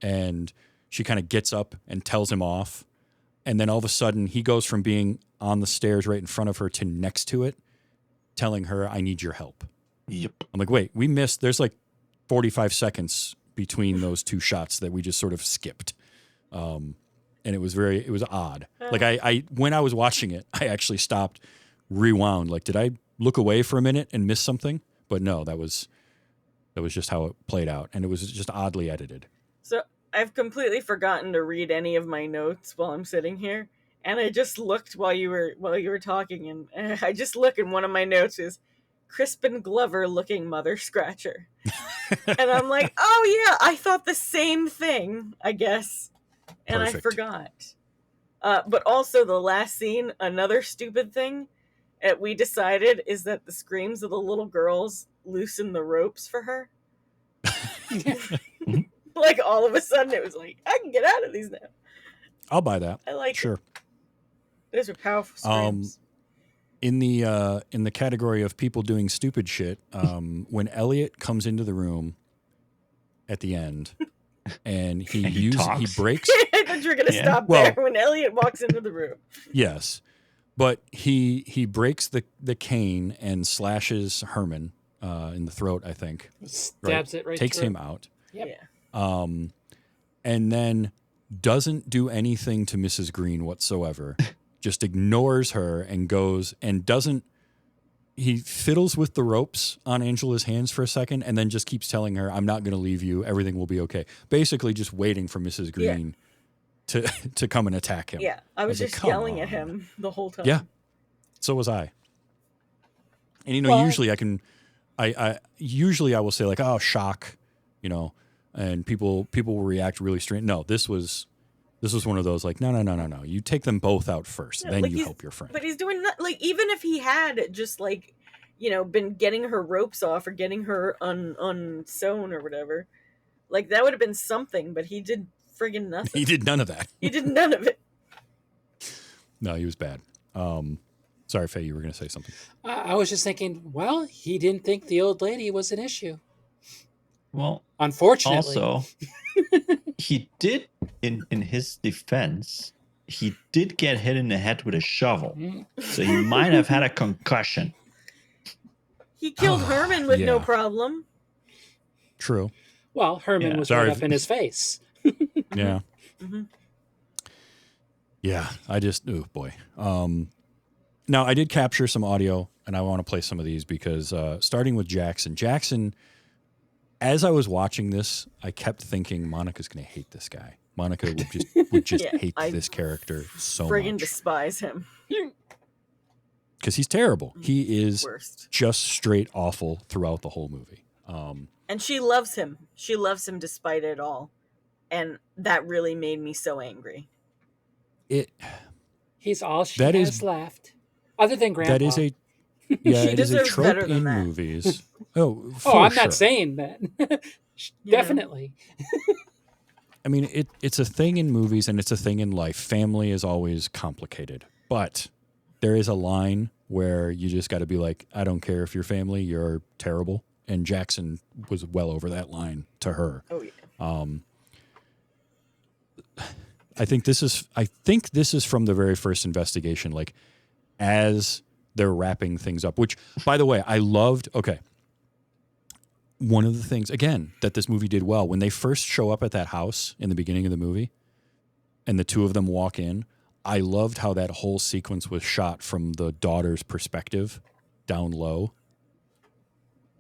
and she kind of gets up and tells him off, and then all of a sudden he goes from being on the stairs right in front of her to next to it, telling her, "I need your help." Yep. I'm like, wait, there's like 45 seconds between those two shots that we just sort of skipped. And it was odd. Like I when I was watching it, I actually stopped, rewound. Like, did I look away for a minute and miss something? But no, that was just how it played out. And it was just oddly edited. So I've completely forgotten to read any of my notes while I'm sitting here. And I just looked while you were talking, and I just look, and one of my notes is Crispin Glover looking mother scratcher. And I'm like, oh yeah, I thought the same thing, I guess. And Perfect. I forgot. But also the last scene, another stupid thing that we decided is that the screams of the little girls loosen the ropes for her. Like all of a sudden it was like, I can get out of these now. I'll buy that. I like sure. it. Those are powerful screams. In the category of people doing stupid shit, when Elliot comes into the room at the end and he breaks. I thought you were going to stop there when Elliot walks into the room. Yes, but he breaks the cane and slashes Herman in the throat, I think. Stabs it right Takes through. him out. Yep. Yeah. And then doesn't do anything to Mrs. Green whatsoever. Just ignores her and goes and doesn't. He fiddles with the ropes on Angela's hands for a second and then just keeps telling her, "I'm not going to leave you. Everything will be okay." Basically, just waiting for Mrs. Green to come and attack him. Yeah, I was just yelling at him the whole time. Yeah, so was I. And usually I usually I will say like, "Oh, shock," and people will react really strange. No, this was one of those like, no. You take them both out first, then like you help your friend. But he's doing that, like, even if he had just like, been getting her ropes off or getting her unsewn or whatever, like that would have been something. But he did friggin' nothing. He did none of that. He did none of it. No, he was bad. Sorry, Faye, you were going to say something. I was just thinking, well, he didn't think the old lady was an issue. Well, unfortunately. Also, he did, in his defense, he did get hit in the head with a shovel. So he might have had a concussion. He killed Herman with no problem. True. Well, Herman was right up in his face. Yeah. Mm-hmm. Yeah, I just, oh boy. Now, I did capture some audio, and I want to play some of these because starting with Jackson, as I was watching this, I kept thinking Monica's going to hate this guy. Monica would just Yeah, hate I this character so Friggin' much despise him. because he's terrible. He is Worst. just straight awful throughout the whole movie. And she loves him. She loves him despite it all. And that really made me so angry. He's all she That has is- left, other than Grandpa. That is a She it is a deserves trope better than in that. movies. Oh, Oh, for I'm sure. not saying that. Yeah. Definitely. I mean, it's a thing in movies and it's a thing in life. Family is always complicated, but there is a line where you just got to be like, I don't care if you're family, you're terrible. And Jackson was well over that line to her. Oh, yeah. I think this is from the very first investigation, like as they're wrapping things up, which, by the way, I loved. Okay. One of the things, again, that this movie did well, when they first show up at that house in the beginning of the movie and the two of them walk in, I loved how that whole sequence was shot from the daughter's perspective down low.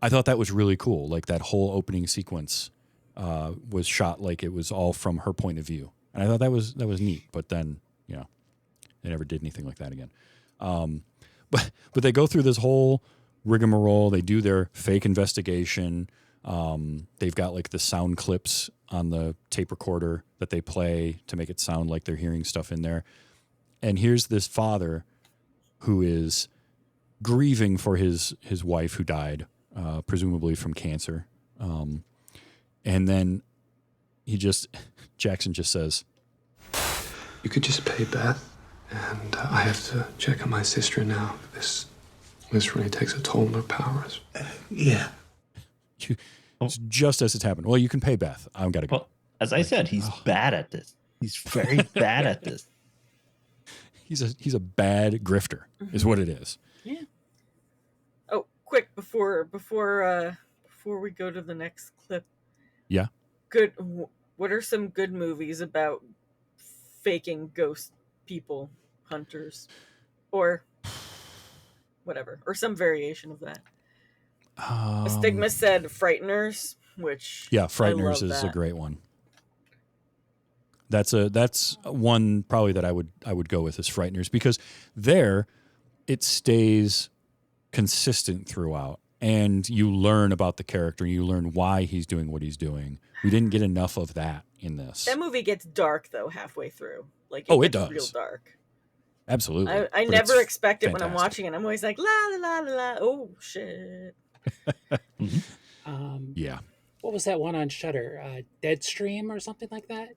I thought that was really cool. Like that whole opening sequence was shot like it was all from her point of view. And I thought that was neat. But then, you know, they never did anything like that again. But they go through this whole rigmarole. They do their fake investigation. They've got like the sound clips on the tape recorder that they play to make it sound like they're hearing stuff in there. And here's this father who is grieving for his wife who died, presumably from cancer. And then Jackson just says, You could just pay Beth, and I have to check on my sister now. This really takes a toll on her powers. Yeah. It's just as it's happened. Well, you can pay Beth. I've got to go. Well, as I said, he's bad at this. He's very bad at this. He's a bad grifter, is what it is. Yeah. Oh, quick before we go to the next clip. Yeah. What are some good movies about faking ghost people, hunters, or whatever, or some variation of that? Stigma said Frighteners, which Yeah, I Frighteners love is that. a great one. That's one probably that I would go with is Frighteners because there it stays consistent throughout and you learn about the character and you learn why he's doing what he's doing. We didn't get enough of that in this. That movie gets dark though halfway through. Like Oh, it gets does. real dark. Absolutely. I But never it's expect it when I'm fantastic. watching it. I'm always like la la la la la. Oh shit. Yeah. What was that one on Shudder? Deadstream or something like that?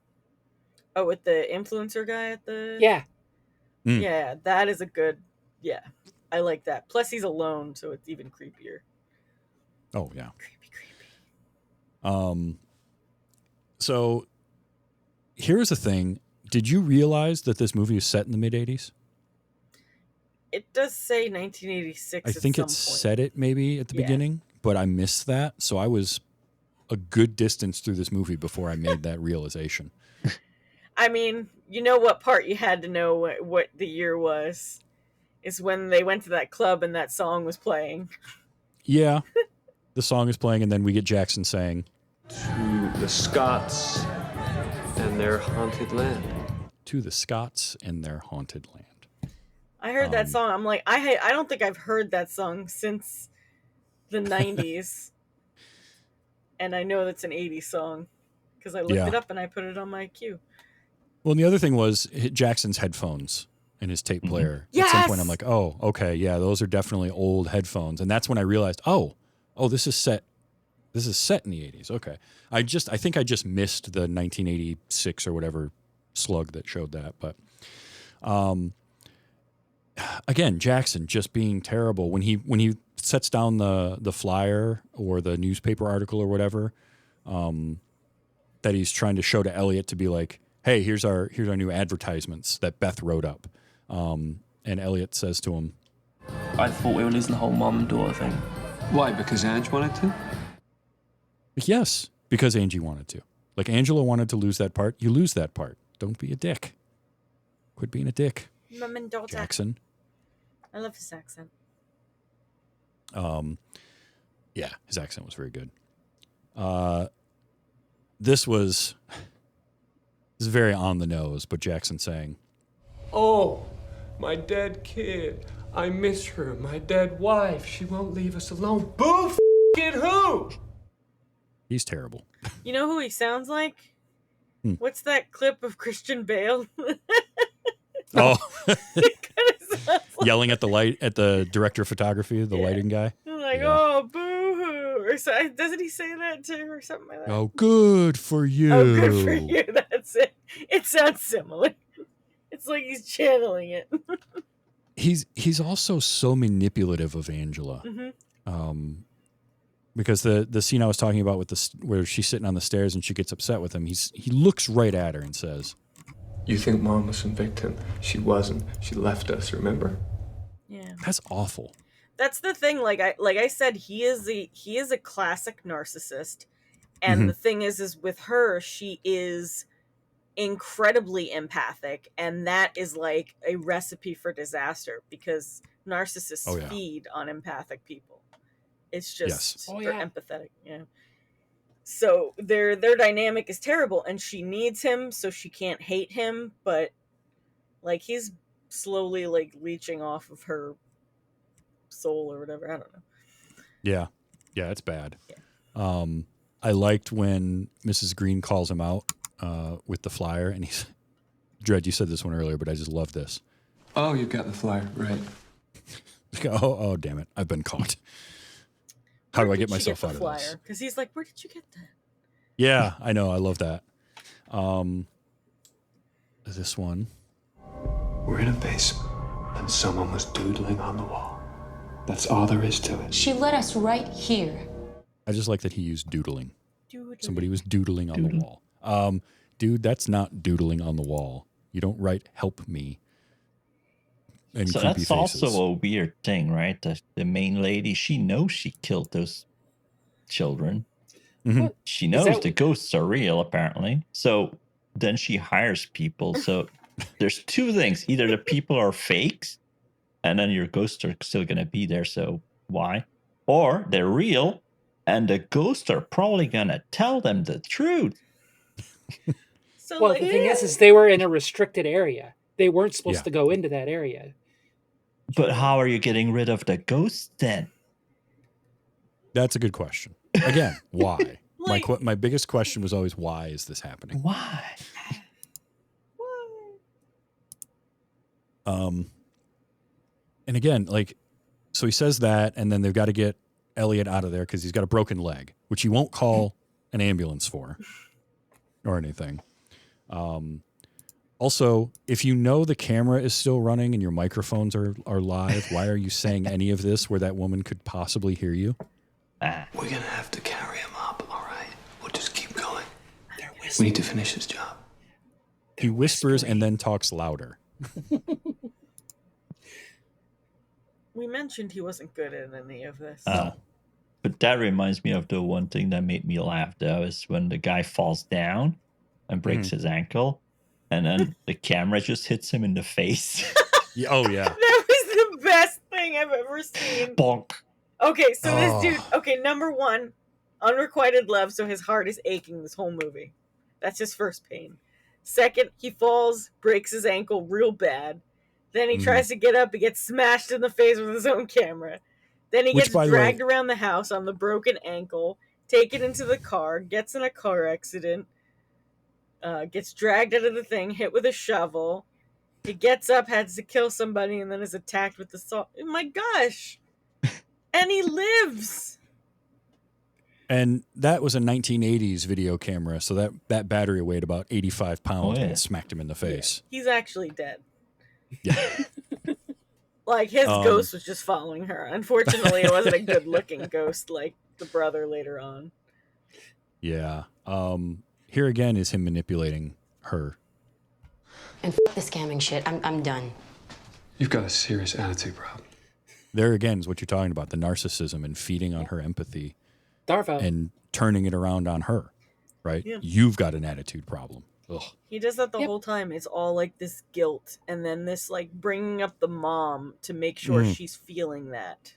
Oh, with the influencer guy at the Yeah. Mm. Yeah, that is a good. Yeah, I like that. Plus, he's alone, so it's even creepier. Oh yeah. Creepy. So here's the thing. Did you realize that this movie is set in the mid 80s? It does say 1986. I think at it some point. said it maybe at the Yeah. beginning, but I missed that. So I was a good distance through this movie before I made that realization. I mean, you know what part you had to know what the year was? Is when they went to that club and that song was playing. Yeah. The song is playing, and then we get Jackson saying, To the Scots and their haunted land. to the Scots and their haunted land. I heard that song. I'm like, I don't think I've heard that song since the 90s. And I know that's an 80s song because I looked Yeah. it up and I put it on my queue. Well, and the other thing was Jackson's headphones and his tape player. At some point, I'm Yes! like, oh, okay, yeah, those are definitely old headphones. And that's when I realized, oh, this is set in the 80s. Okay. I think I just missed the 1986 or whatever slug that showed that. But again, Jackson just being terrible when he sets down the flyer or the newspaper article or whatever that he's trying to show to Elliot to be like, hey, here's our new advertisements that Beth wrote up. And Elliot says to him, I thought we were losing the whole mum and daughter thing. Why? Because Ange wanted to? yes, because Angie wanted to. Like Angela wanted to lose that part. You lose that part. Don't be a dick. Quit being a dick, Mum and daughter. Jackson. I love his accent. Yeah, his accent was very good. This is very on the nose, but Jackson saying, Oh, my dead kid. I miss her. My dead wife. She won't leave us alone. Boo f***ing who? he's terrible. You know who he sounds like? What's that clip of Christian Bale? Oh, Sounds like- yelling at the director of photography, the lighting guy. like, Yeah. oh, boo-hoo. Or so, doesn't he say that too, or something like that? Oh, good for you. Oh, good for you. That's it. It sounds similar. It's like he's channeling it. He's also so manipulative of Angela. Mm-hmm. Because the scene I was talking about with where she's sitting on the stairs and she gets upset with him, he looks right at her and says, You think Mom was some victim? She wasn't. She left us, remember? Yeah. that's awful. That's the thing. Like I said, he is a classic narcissist, and the thing is with her, she is incredibly empathic, and that is like a recipe for disaster because narcissists feed on empathic people. It's just they're empathetic, yeah. So their dynamic is terrible, and she needs him, so she can't hate him, but like he's slowly like leeching off of her soul or whatever. I don't know. Yeah, it's bad. Yeah. I liked when Mrs. Green calls him out with the flyer, and he's Dredd. You said this one earlier, but I just love this. Oh, you got the flyer, right? Oh, damn it! I've been caught. How do I get myself out of this? Because he's like, where did you get that? Yeah, I know. I love that. This one. We're in a basement, and someone was doodling on the wall. That's all there is to it. She led us right here. I just like that he used doodling. Doodling. Somebody was doodling on the wall. Dude, that's not doodling on the wall. You don't write "help me." And So creepy that's faces. also a weird thing, right? The main lady, she knows she killed those children. Mm-hmm. She knows the ghosts are real, apparently. So then she hires people. So there's two things. Either the people are fakes, and then your ghosts are still going to be there. So why? Or they're real, and the ghosts are probably going to tell them the truth. So Well, like, the thing is they were in a restricted area. They weren't supposed to go into that area. But how are you getting rid of the ghosts then? That's a good question. Again, why? My biggest question was always, why is this happening? Why? And again, like, so he says that, and then they've got to get Elliot out of there because he's got a broken leg, which he won't call an ambulance for or anything. Also, if you know the camera is still running and your microphones are live, why are you saying any of this where that woman could possibly hear you? We're going to have to carry him up, all right? We'll just keep going. We need to finish his job. He whispers and then talks louder. we mentioned he wasn't good at any of this. But that reminds me of the one thing that made me laugh, though, is when the guy falls down and breaks his ankle, and then the camera just hits him in the face. Oh, yeah. That was the best thing I've ever seen. Bonk. Okay, so this dude, okay, number one, unrequited love, so his heart is aching this whole movie. That's his first pain. Second, he falls, breaks his ankle real bad. Then he tries to get up, he gets smashed in the face with his own camera. Then he gets dragged around the house on the broken ankle, taken into the car, gets in a car accident, gets dragged out of the thing, hit with a shovel. He gets up, has to kill somebody, and then is attacked with the saw. Oh my gosh! And he lives! And that was a 1980s video camera, so that battery weighed about 85 pounds when it smacked him in the face. Yeah, he's actually dead. Yeah. Like, his ghost was just following her. Unfortunately, it wasn't a good-looking ghost like the brother later on. Yeah. Here again is him manipulating her. And the scamming shit. I'm done. You've got a serious attitude problem. There again is what you're talking about, the narcissism and feeding on her empathy. Darvo. And turning it around on her, right? Yeah. You've got an attitude problem. Ugh. He does that the whole time. It's all like this guilt, and then this like bringing up the mom to make sure she's feeling that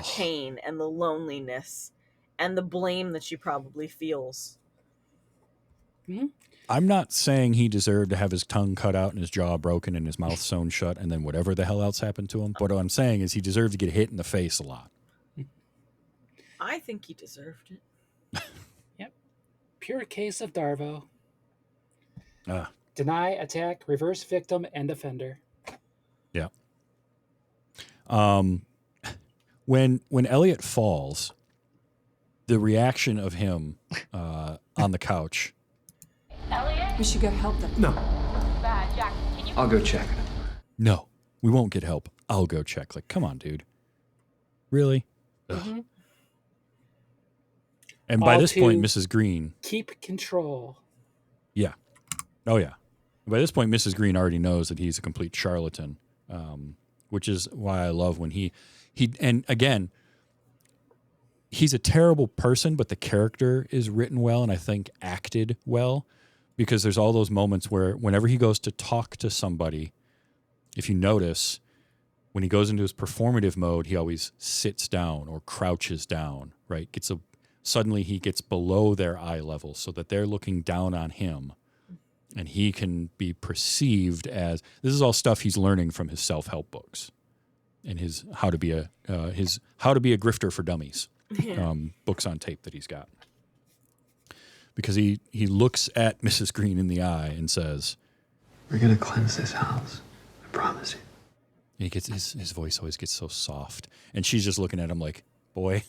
pain and the loneliness and the blame that she probably feels. Mm-hmm. I'm not saying he deserved to have his tongue cut out and his jaw broken and his mouth sewn shut and then whatever the hell else happened to him. But what I'm saying is he deserved to get hit in the face a lot. I think he deserved it. Yep. Pure case of Darvo. Ah. Deny, attack, reverse victim, and offender. Yeah. When Elliot falls, the reaction of him on the couch. Elliot? We should go help them. No. Bad. Jack, can you... I'll go check. No, we won't get help. I'll go check. Like, come on, dude. Really? Mm-hmm. And by All this point, to Mrs. Green. Keep control. Yeah. Oh, yeah. By this point, Mrs. Green already knows that he's a complete charlatan, which is why I love when he and again, he's a terrible person, but the character is written well and I think acted well, because there's all those moments where whenever he goes to talk to somebody, if you notice, when he goes into his performative mode, he always sits down or crouches down, right? Suddenly he gets below their eye level so that they're looking down on him. And he can be perceived as, this is all stuff he's learning from his self-help books and his how to be a grifter for dummies books on tape that he's got. Because he looks at Mrs. Green in the eye and says, "We're gonna cleanse this house. I promise you." And he gets his voice always gets so soft, and she's just looking at him like, boy,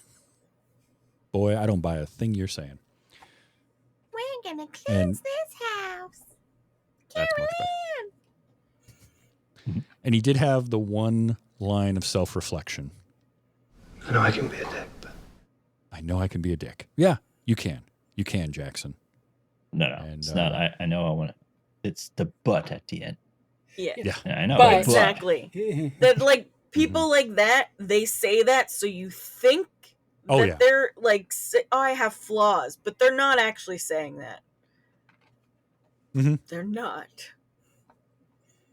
I don't buy a thing you're saying. We're gonna cleanse this house. That's much better. And he did have the one line of self-reflection. I know I can be a dick, but I know I can be a dick. Yeah, you can. You can, Jackson. No, it's not. I know I want to. It's the but at the end. Yeah. I know. But exactly. That like people like that, they say that so you think that they're like, I have flaws, but they're not actually saying that. Mm-hmm. They're not.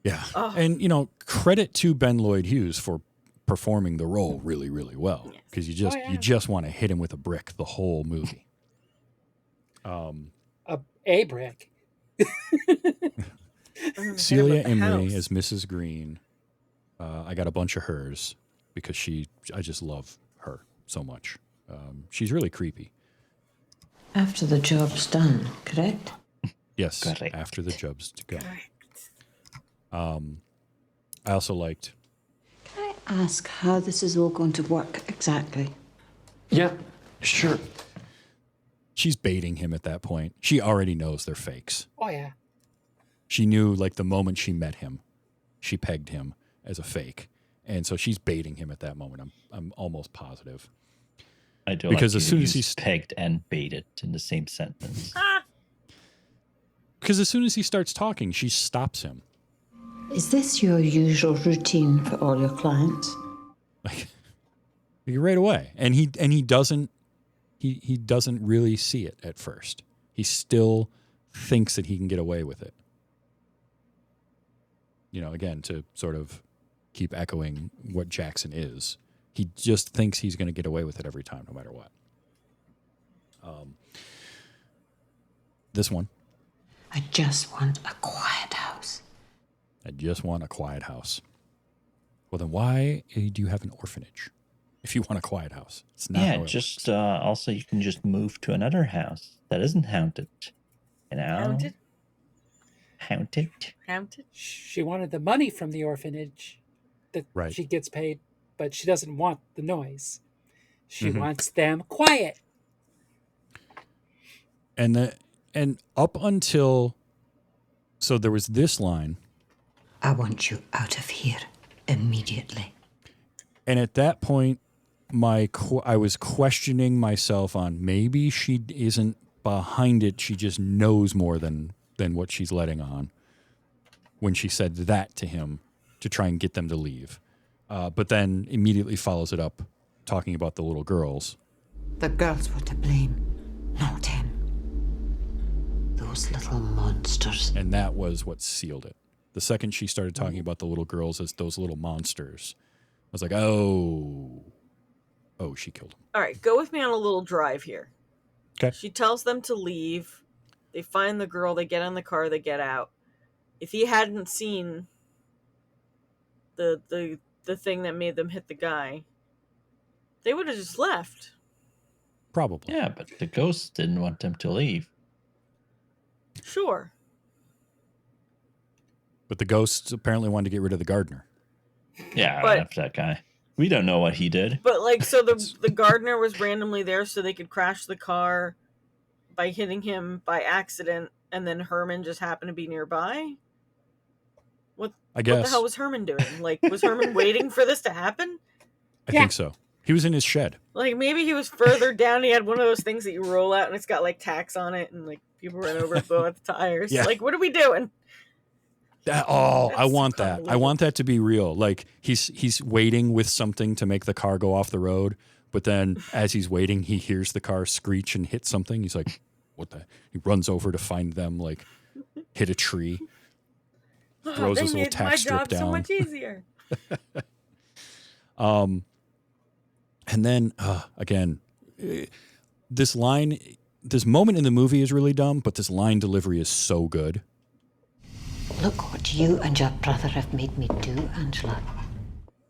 Yeah. Oh. And, credit to Ben Lloyd Hughes for performing the role really, really well. Because you just want to hit him with a brick the whole movie. A brick. Celia Imrie as Mrs. Green. I got a bunch of hers because I just love her so much. She's really creepy. After the job's done, correct? Yes, correct. After the job's done. I also liked. Can I ask how this is all going to work exactly? Yeah, sure. She's baiting him at that point. She already knows they're fakes. Oh, yeah. She knew, like, the moment she met him, she pegged him as a fake. And so she's baiting him at that moment. I'm almost positive. I do because like as soon as he's pegged and baited in the same sentence. Because as soon as he starts talking, she stops him. Is this your usual routine for all your clients? Like right away. And he doesn't really see it at first. He still thinks that he can get away with it. Again, to sort of keep echoing what Jackson is. He just thinks he's going to get away with it every time, no matter what. This one. I just want a quiet house. I just want a quiet house. Well, then why do you have an orphanage if you want a quiet house? It's not. Yeah, just also you can just move to another house that isn't haunted. Haunted? Haunted? She wanted the money from the orphanage that she gets paid, but she doesn't want the noise. She wants them quiet. And up until, so there was this line. I want you out of here immediately. And at that point, I was questioning myself on maybe she isn't behind it. She just knows more than what she's letting on when she said that to him to try and get them to leave. But then immediately follows it up talking about the little girls. The girls were to blame, not him. Those little monsters. And that was what sealed it. The second she started talking about the little girls as those little monsters, I was like, oh, she killed them. All right, go with me on a little drive here. Okay. She tells them to leave. They find the girl. They get in the car. They get out. If he hadn't seen the thing that made them hit the guy, they would have just left. Probably. Yeah, but the ghost didn't want them to leave. Sure. But the ghosts apparently wanted to get rid of the gardener. Yeah, But- after that guy. We don't know what he did. But like, so the gardener was randomly there so they could crash the car by hitting him by accident, and then Herman just happened to be nearby. What I guess. What the hell was Herman doing? Like, was Herman waiting for this to happen? I think so. He was in his shed. Like, maybe he was further down. He had one of those things that you roll out and it's got like tacks on it, and like people run over it, blow out the tires. Yeah. Like, what are we doing? I want that. I want that to be real. Like he's waiting with something to make the car go off the road, but then as he's waiting, he hears the car screech and hit something. He's like, "What the?" He runs over to find them, like hit a tree, throws They his little made tack my strip job down. so much easier. And then again, this moment in the movie is really dumb, but this line delivery is so good. Look what you and your brother have made me do, Angela.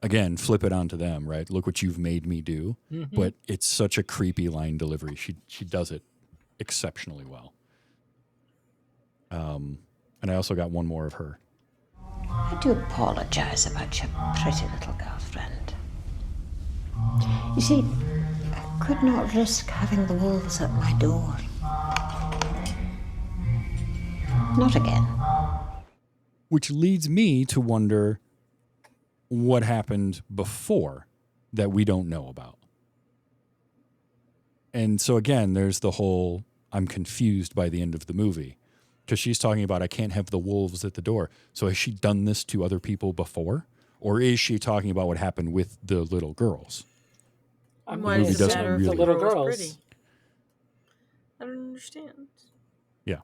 Again, flip it onto them, right? Look what you've made me do. Mhm. But it's such a creepy line delivery. She does it exceptionally well. And I also got one more of her. I do apologize about your pretty little girlfriend. You see, I could not risk having the wolves at my door. Not again. Which leads me to wonder what happened before that we don't know about. And so again, there's the whole I'm confused by the end of the movie. Because she's talking about I can't have the wolves at the door. So has she done this to other people before? Or is she talking about what happened with the little girls? Why movie does it doesn't matter if really- the Little girl was girls. pretty? I don't understand. Yeah.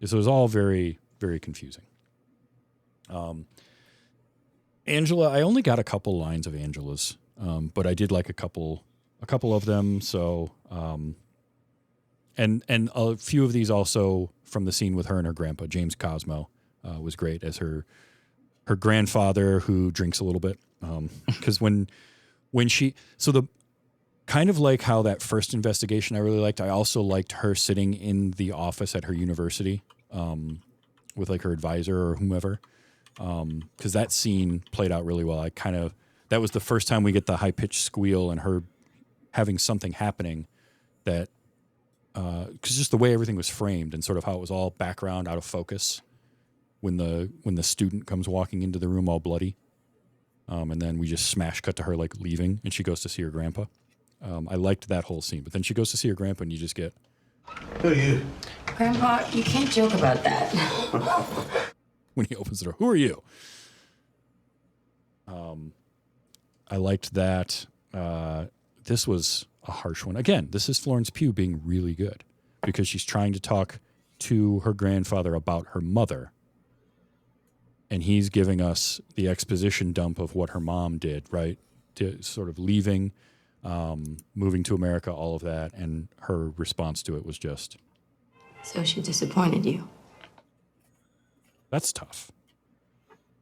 So it was all very, very confusing. Angela, I only got a couple lines of Angela's, but I did like a couple of them. So, and a few of these also from the scene with her and her grandpa, James Cosmo, was great as her grandfather who drinks a little bit. Because when she, so the kind of like how that first investigation I really liked, I also liked her sitting in the office at her university with like her advisor or whomever. Because that scene played out really well. That was the first time we get the high pitched squeal and her having something happening that, because just the way everything was framed and sort of how it was all background out of focus when the student comes walking into the room all bloody. And then we just smash cut to her like leaving and she goes to see her grandpa. I liked that whole scene, but then she goes to see her grandpa and you just get, Who are you? Grandpa, you can't joke about that. when he opens the door, who are you? I liked that. This was a harsh one. Again, this is Florence Pugh being really good because she's trying to talk to her grandfather about her mother. And he's giving us the exposition dump of what her mom did, right? To sort of leaving, moving to America, all of that. And her response to it was just, So she disappointed you. that's tough.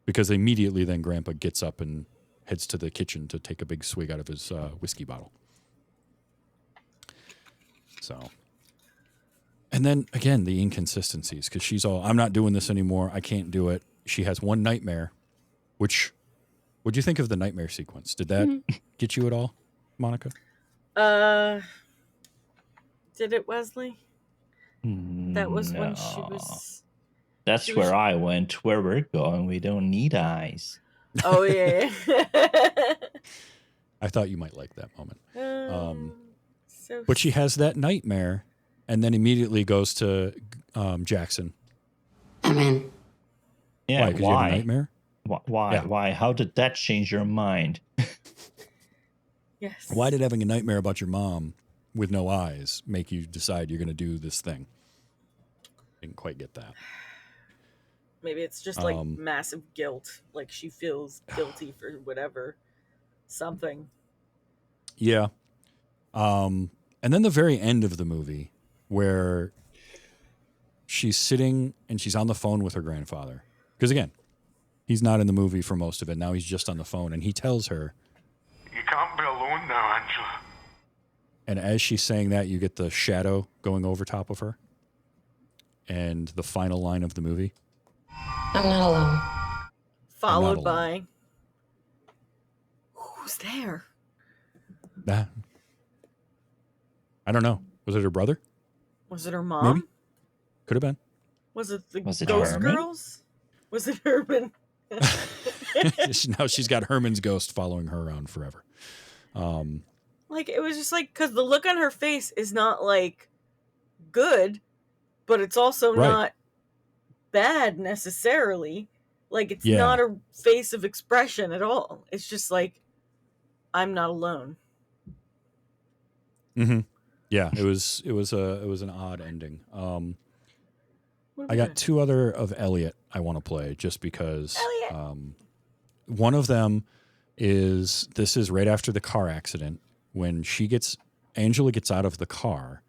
Because immediately then Grandpa gets up and heads to the kitchen to take a big swig out of his whiskey bottle. So, and then again, the inconsistencies, because she's all, I'm not doing this anymore. I can't do it. She has one nightmare, which, what'd you think of the nightmare sequence? Did that get you at all, Monica? Did it, Wesley? That was when she No. was. That's she was- where I went. Where we're going, we don't need eyes. Oh yeah. I thought you might like that moment. So But she has that nightmare and then immediately goes to Jackson. I'm in. Yeah, Why? 'Cause you have a nightmare? Why? Yeah. Why? How did that change your mind? Yes. Why did having a nightmare about your mom with no eyes make you decide you're going to do this thing? Didn't quite get that. Maybe it's just like massive guilt. Like she feels guilty for whatever. Something. Yeah. And then the very end of the movie where she's sitting and she's on the phone with her grandfather. Because again, he's not in the movie for most of it. Now he's just on the phone and he tells her, "You can't be alone now, Angela." And as she's saying that, you get the shadow going over top of her. And the final line of the movie. I'm not alone. Followed alone. by, who's there? That. I don't know. Was it her brother? Was it her mom? Maybe. Could have been. Was it the Was it Ghost Herman? Girls? Was it Herman? Now she's got Herman's ghost following her around forever. Like, it was just like, because the look on her face is not like good, but it's also Right. not bad necessarily. Like, it's Yeah. not a face of expression at all. It's just like, I'm not alone. Mm-hmm. Yeah, it was an odd ending. I got two other of Elliot I want to play just because. One of them is right after the car accident when Angela gets out of the car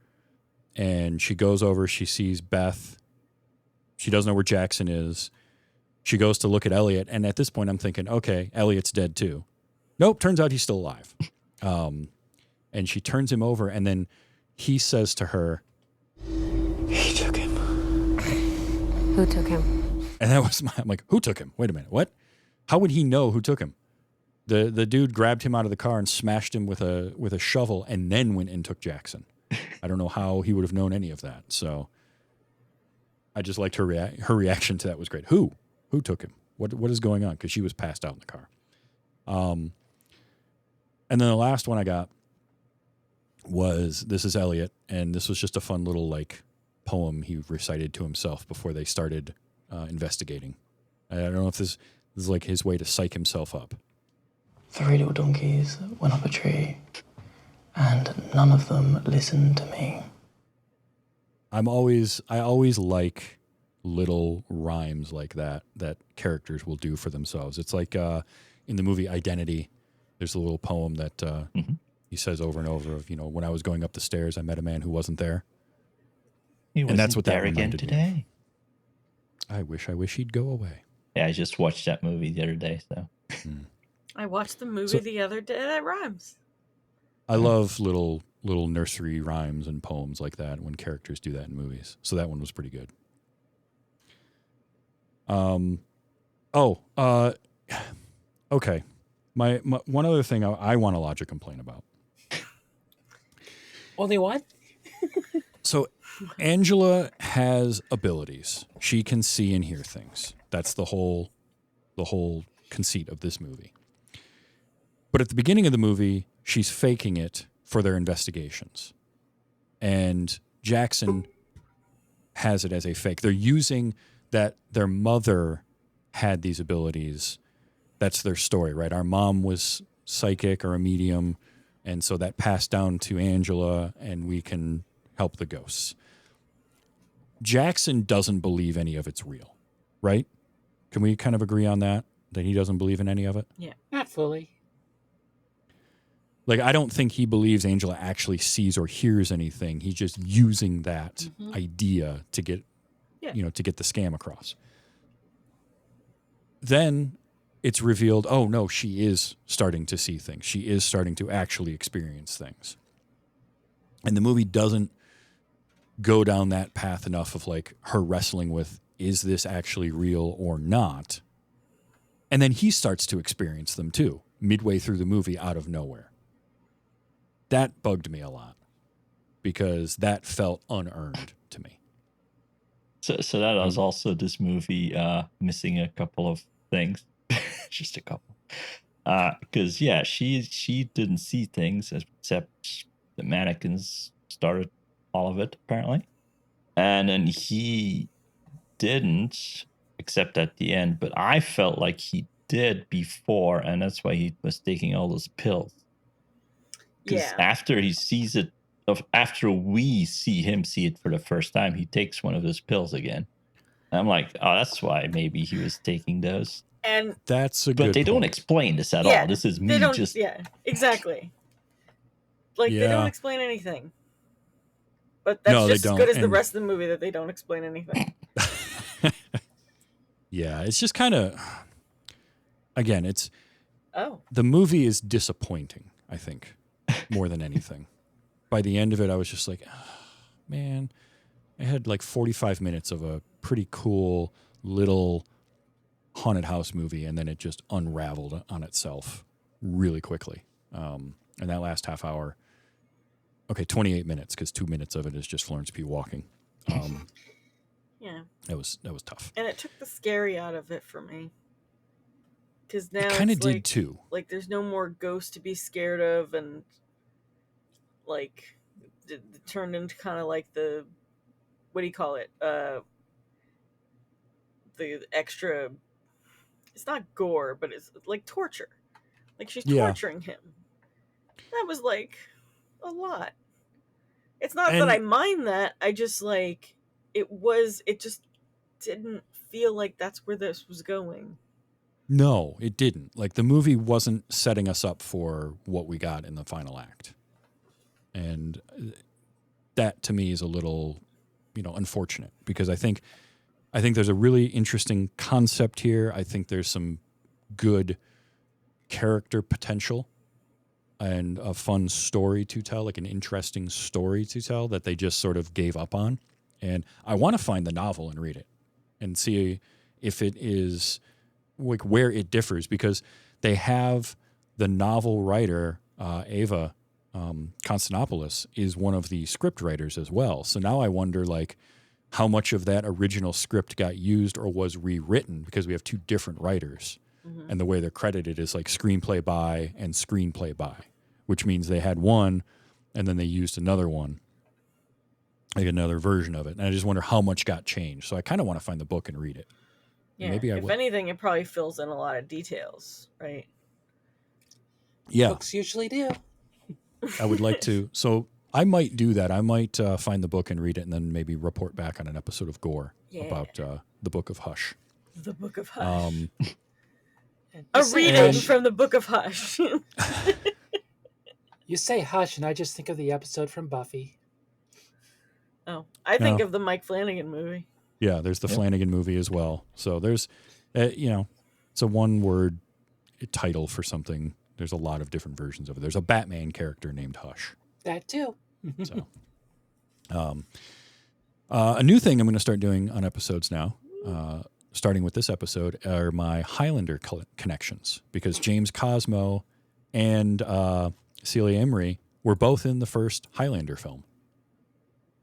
and she goes over, she sees Beth. She doesn't know where Jackson is. She goes to look at Elliot, and at this point I'm thinking, okay, Elliot's dead too. Nope, turns out he's still alive. And she turns him over, and then he says to her, He took him. Who took him? and I'm like, who took him? Wait a minute, what? How would he know who took him? The dude grabbed him out of the car and smashed him with a shovel, and then went and took Jackson. I don't know how he would have known any of that. So I just liked her reaction to that was great. Who took him? What is going on? Because she was passed out in the car. And then the last one I got this is Elliot, and this was just a fun little like poem he recited to himself before they started investigating. I don't know if this is like his way to psych himself up. 3 little donkeys went up a tree, and none of them listened to me. I always like little rhymes like that characters will do for themselves. It's like in the movie Identity, there's a little poem that he says over and over of, when I was going up the stairs, I met a man who wasn't there. He wasn't that's what that there again reminded me today. I wish he'd go away. Yeah, I just watched that movie the other day, so. I watched the movie the other day. That rhymes. I love little nursery rhymes and poems like that when characters do that in movies. So that one was pretty good. Okay. My one other thing I want to lodge a complaint about. Only one? So Angela has abilities. She can see and hear things. That's the whole conceit of this movie. But at the beginning of the movie, she's faking it for their investigations. And Jackson has it as a fake. They're using that their mother had these abilities. That's their story, right? Our mom was psychic or a medium, and so that passed down to Angela, and we can help the ghosts. Jackson doesn't believe any of it's real, right? Can we kind of agree on that he doesn't believe in any of it? Yeah. Not fully. Like, I don't think he believes Angela actually sees or hears anything. He's just using that idea to get, to get the scam across. Then it's revealed, oh no, she is starting to see things. She is starting to actually experience things. And the movie doesn't go down that path enough of like her wrestling with, is this actually real or not? And then he starts to experience them too, midway through the movie out of nowhere. That bugged me a lot because that felt unearned to me. So that was also this movie missing a couple of things, just a couple. Because she didn't see things except the mannequins started all of it apparently, and then he didn't except at the end. But I felt like he did before, and that's why he was taking all those pills. Because after he sees it after we see him see it for the first time, he takes one of those pills again. And I'm like, oh, that's why maybe he was taking those. And that's a but good they don't point. explain this at Yeah, all. This is they me don't. just Yeah, exactly. Like they Yeah. don't explain anything. But that's No, they just as don't, good as the and- rest of the movie that they don't explain anything. Yeah, it's just kind of, again, it's, Oh. the movie is disappointing, I think, more than anything. By the end of it, I was just like, oh, man, I had like 45 minutes of a pretty cool little haunted house movie, and then it just unraveled on itself really quickly. And that last half hour, okay, 28 minutes, because 2 minutes of it is just Florence Pugh walking. Yeah. That was tough. And it took the scary out of it for me. Because now It kinda it's did like, too. Like there's no more ghosts to be scared of, and like it turned into kind of like the, what do you call it? The extra. It's not gore, but it's like torture. Like she's Yeah. torturing him. That was like a lot. It's not that And- I mind that. I just like it just didn't feel like that's where this was going. No, it didn't. Like, the movie wasn't setting us up for what we got in the final act. And that, to me, is a little, unfortunate, because I think there's a really interesting concept here. I think there's some good character potential and a fun story to tell, like an interesting story to tell, that they just sort of gave up on. And I want to find the novel and read it and see if it is like where it differs, because they have the novel writer, Ava Konstantinopoulos, is one of the script writers as well. So now I wonder, like, how much of that original script got used or was rewritten, because we have two different writers. Mm-hmm. And the way they're credited is like screenplay by and screenplay by, which means they had one and then they used another one, like another version of it. And I just wonder how much got changed. So I kind of want to find the book and read it. Yeah. Maybe I if will. anything, it probably fills in a lot of details, right? Yeah. Books usually do. I would like to. So I might do that. I might find the book and read it, and then maybe report back on an episode of Gore about the Book of Hush. The Book of Hush. A You say reading Hush. from the Book of Hush. You say Hush, and I just think of the episode from Buffy. Oh, I think No. of the Mike Flanagan movie. Yeah, there's the Flanagan movie as well. So there's, it's a one-word title for something. There's a lot of different versions of it. There's a Batman character named Hush. That too. So, a new thing I'm going to start doing on episodes now, starting with this episode, are my Highlander connections, because James Cosmo and Celia Imrie were both in the first Highlander film.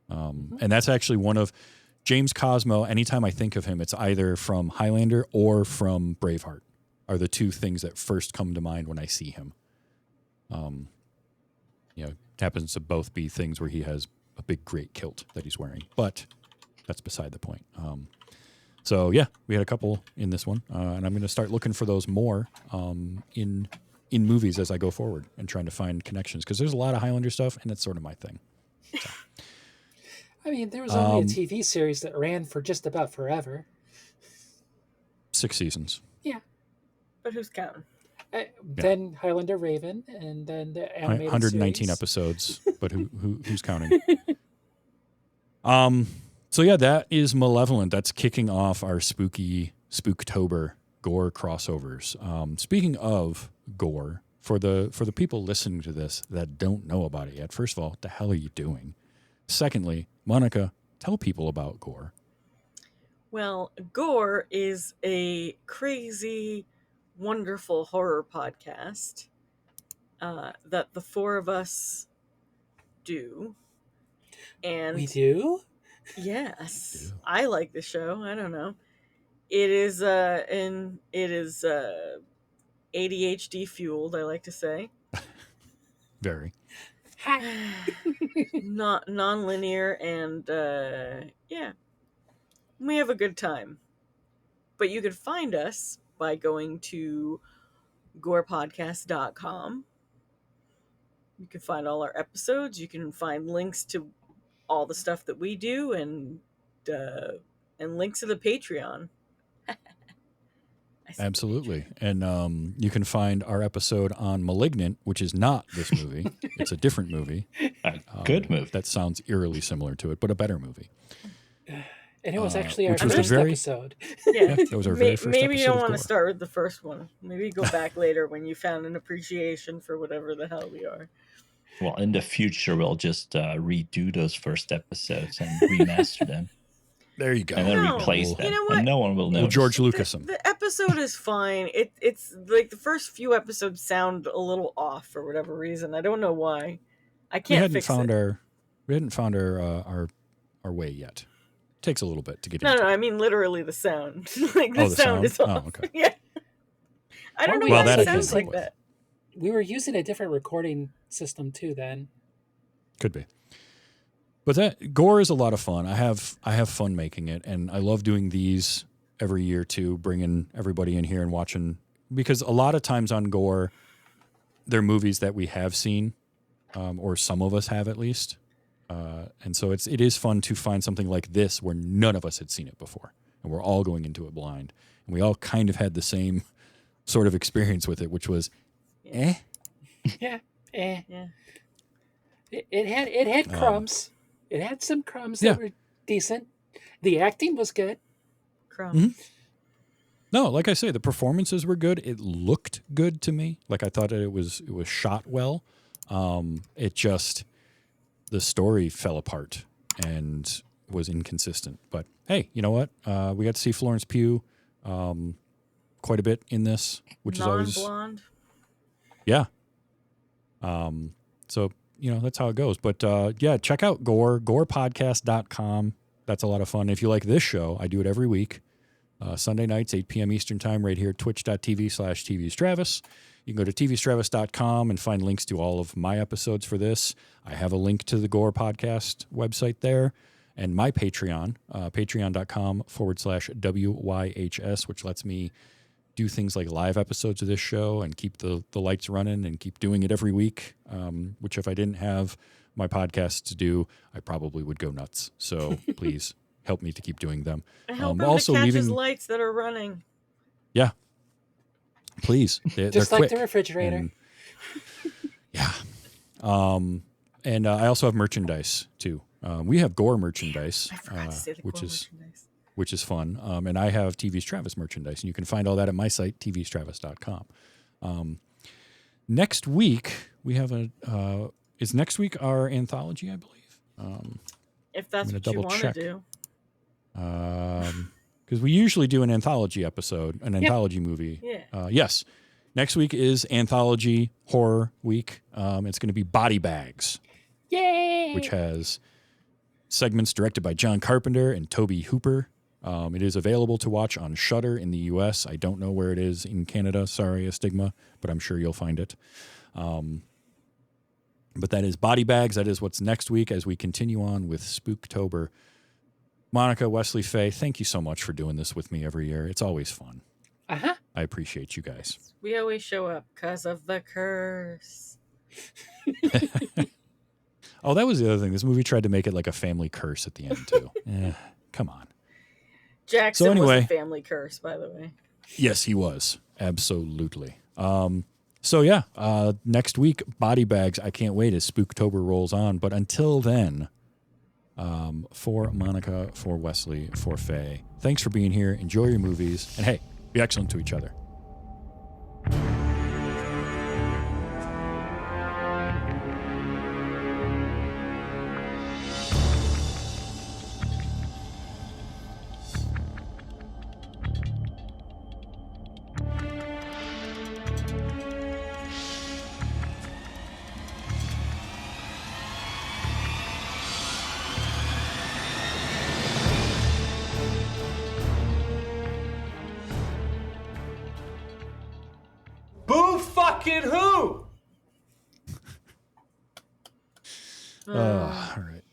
And that's actually one of James Cosmo. Anytime I think of him, it's either from Highlander or from Braveheart, are the two things that first come to mind when I see him. It happens to both be things where he has a big great kilt that he's wearing, but that's beside the point. So yeah, we had a couple in this one, and I'm going to start looking for those more in movies as I go forward, and trying to find connections, because there's a lot of Highlander stuff, and it's sort of my thing. So. I mean, there was only a TV series that ran for just about forever. 6 seasons. Yeah. But who's counting? Then Highlander Raven, and then the animated 119 series. episodes, but who's counting? So yeah, that is Malevolent. That's kicking off our spooky Spooktober gore crossovers. Speaking of gore, for the people listening to this that don't know about it yet, first of all, what the hell are you doing? Secondly, Monica, tell people about Gore. Well, Gore is a crazy, wonderful horror podcast that the four of us do. And We do? Yes. I like the show. I don't know. It is ADHD fueled, I like to say. Very. Not non-linear, and yeah, we have a good time. But you can find us by going to gorepodcast.com. You can find all our episodes. You can find links to all the stuff that we do, and links to the Patreon. Absolutely. And you can find our episode on Malignant, which is not this movie. It's a different movie. A good movie. That sounds eerily similar to it, but a better movie. And it was actually our which was first the very- episode. Yeah, that was our very first maybe you episode don't of want to Gore. start with the first one. Maybe go back later when you found an appreciation for whatever the hell we are. Well, in the future, we'll just redo those first episodes and remaster them. There you go. And then No, replace you them. know what? And no one will know. Well, George Lucas him. The episode is fine. It's like the first few episodes sound a little off for whatever reason. I don't know why. I We can't hadn't fix found it. we hadn't found our way yet. Takes a little bit to get No, into. I mean literally the sound. Like the, Oh, the sound is sound? off. Oh, okay. Yeah. I don't know Well, why that it I can sounds like live that. We were using a different recording system too then. Could be. But that Gore is a lot of fun. I have fun making it, and I love doing these every year too, bringing everybody in here and watching, because a lot of times on Gore, they're movies that we have seen, or some of us have at least, and so it is fun to find something like this where none of us had seen it before, and we're all going into it blind, and we all kind of had the same sort of experience with it, which was, Yeah. Yeah. Yeah. It had crumbs. It had some crumbs Yeah. that were decent. The acting was good. Crumbs. Mhm. No, like I say, the performances were good. It looked good to me. Like I thought it was shot well. It just, the story fell apart and was inconsistent. But hey, you know what? We got to see Florence Pugh quite a bit in this, which is always, Non-blonde. yeah. So, you know, that's how it goes. But yeah, check out gorepodcast.com. That's a lot of fun. If you like this show, I do it every week. Sunday nights, 8 p.m. Eastern time, right here at twitch.tv/tvstravis. You can go to tvstravis.com and find links to all of my episodes for this. I have a link to the Gore Podcast website there, and my Patreon, patreon.com/WYHS, which lets me do things like live episodes of this show and keep the lights running and keep doing it every week, which if I didn't have my podcasts to do, I probably would go nuts. So please help me to keep doing them. Help him also to catch his leaving, lights that are running. yeah, please. They're Just like quick. the refrigerator. And, yeah. And I also have merchandise too. We have Gore merchandise, I forgot to say the which core is merchandise. which is fun. And I have TV's Travis merchandise, and you can find all that at my site, tvstravis.com. Next week, we have is next week our anthology, I believe? If that's I'm what gonna you double want check. to do. Because we usually do an anthology episode, an anthology movie. Yeah. Yes. Next week is Anthology Horror Week. It's going to be Body Bags, Yay! which has segments directed by John Carpenter and Toby Hooper. It is available to watch on Shudder in the U.S. I don't know where it is in Canada. Sorry, a stigma, but I'm sure you'll find it. But that is Body Bags. That is what's next week as we continue on with Spooktober. Monica, Wesley, Fae, thank you so much for doing this with me every year. It's always fun. Uh-huh. I appreciate you guys. We always show up because of the curse. Oh, that was the other thing. This movie tried to make it like a family curse at the end, too. Come on. Jackson So anyway- was a family curse, by the way. Yes, he was. Absolutely. So, yeah, next week, Body Bags. I can't wait as Spooktober rolls on. But until then, for Monica, for Wesley, for Faye, thanks for being here. Enjoy your movies. And, hey, be excellent to each other. Boo fucking who? All right.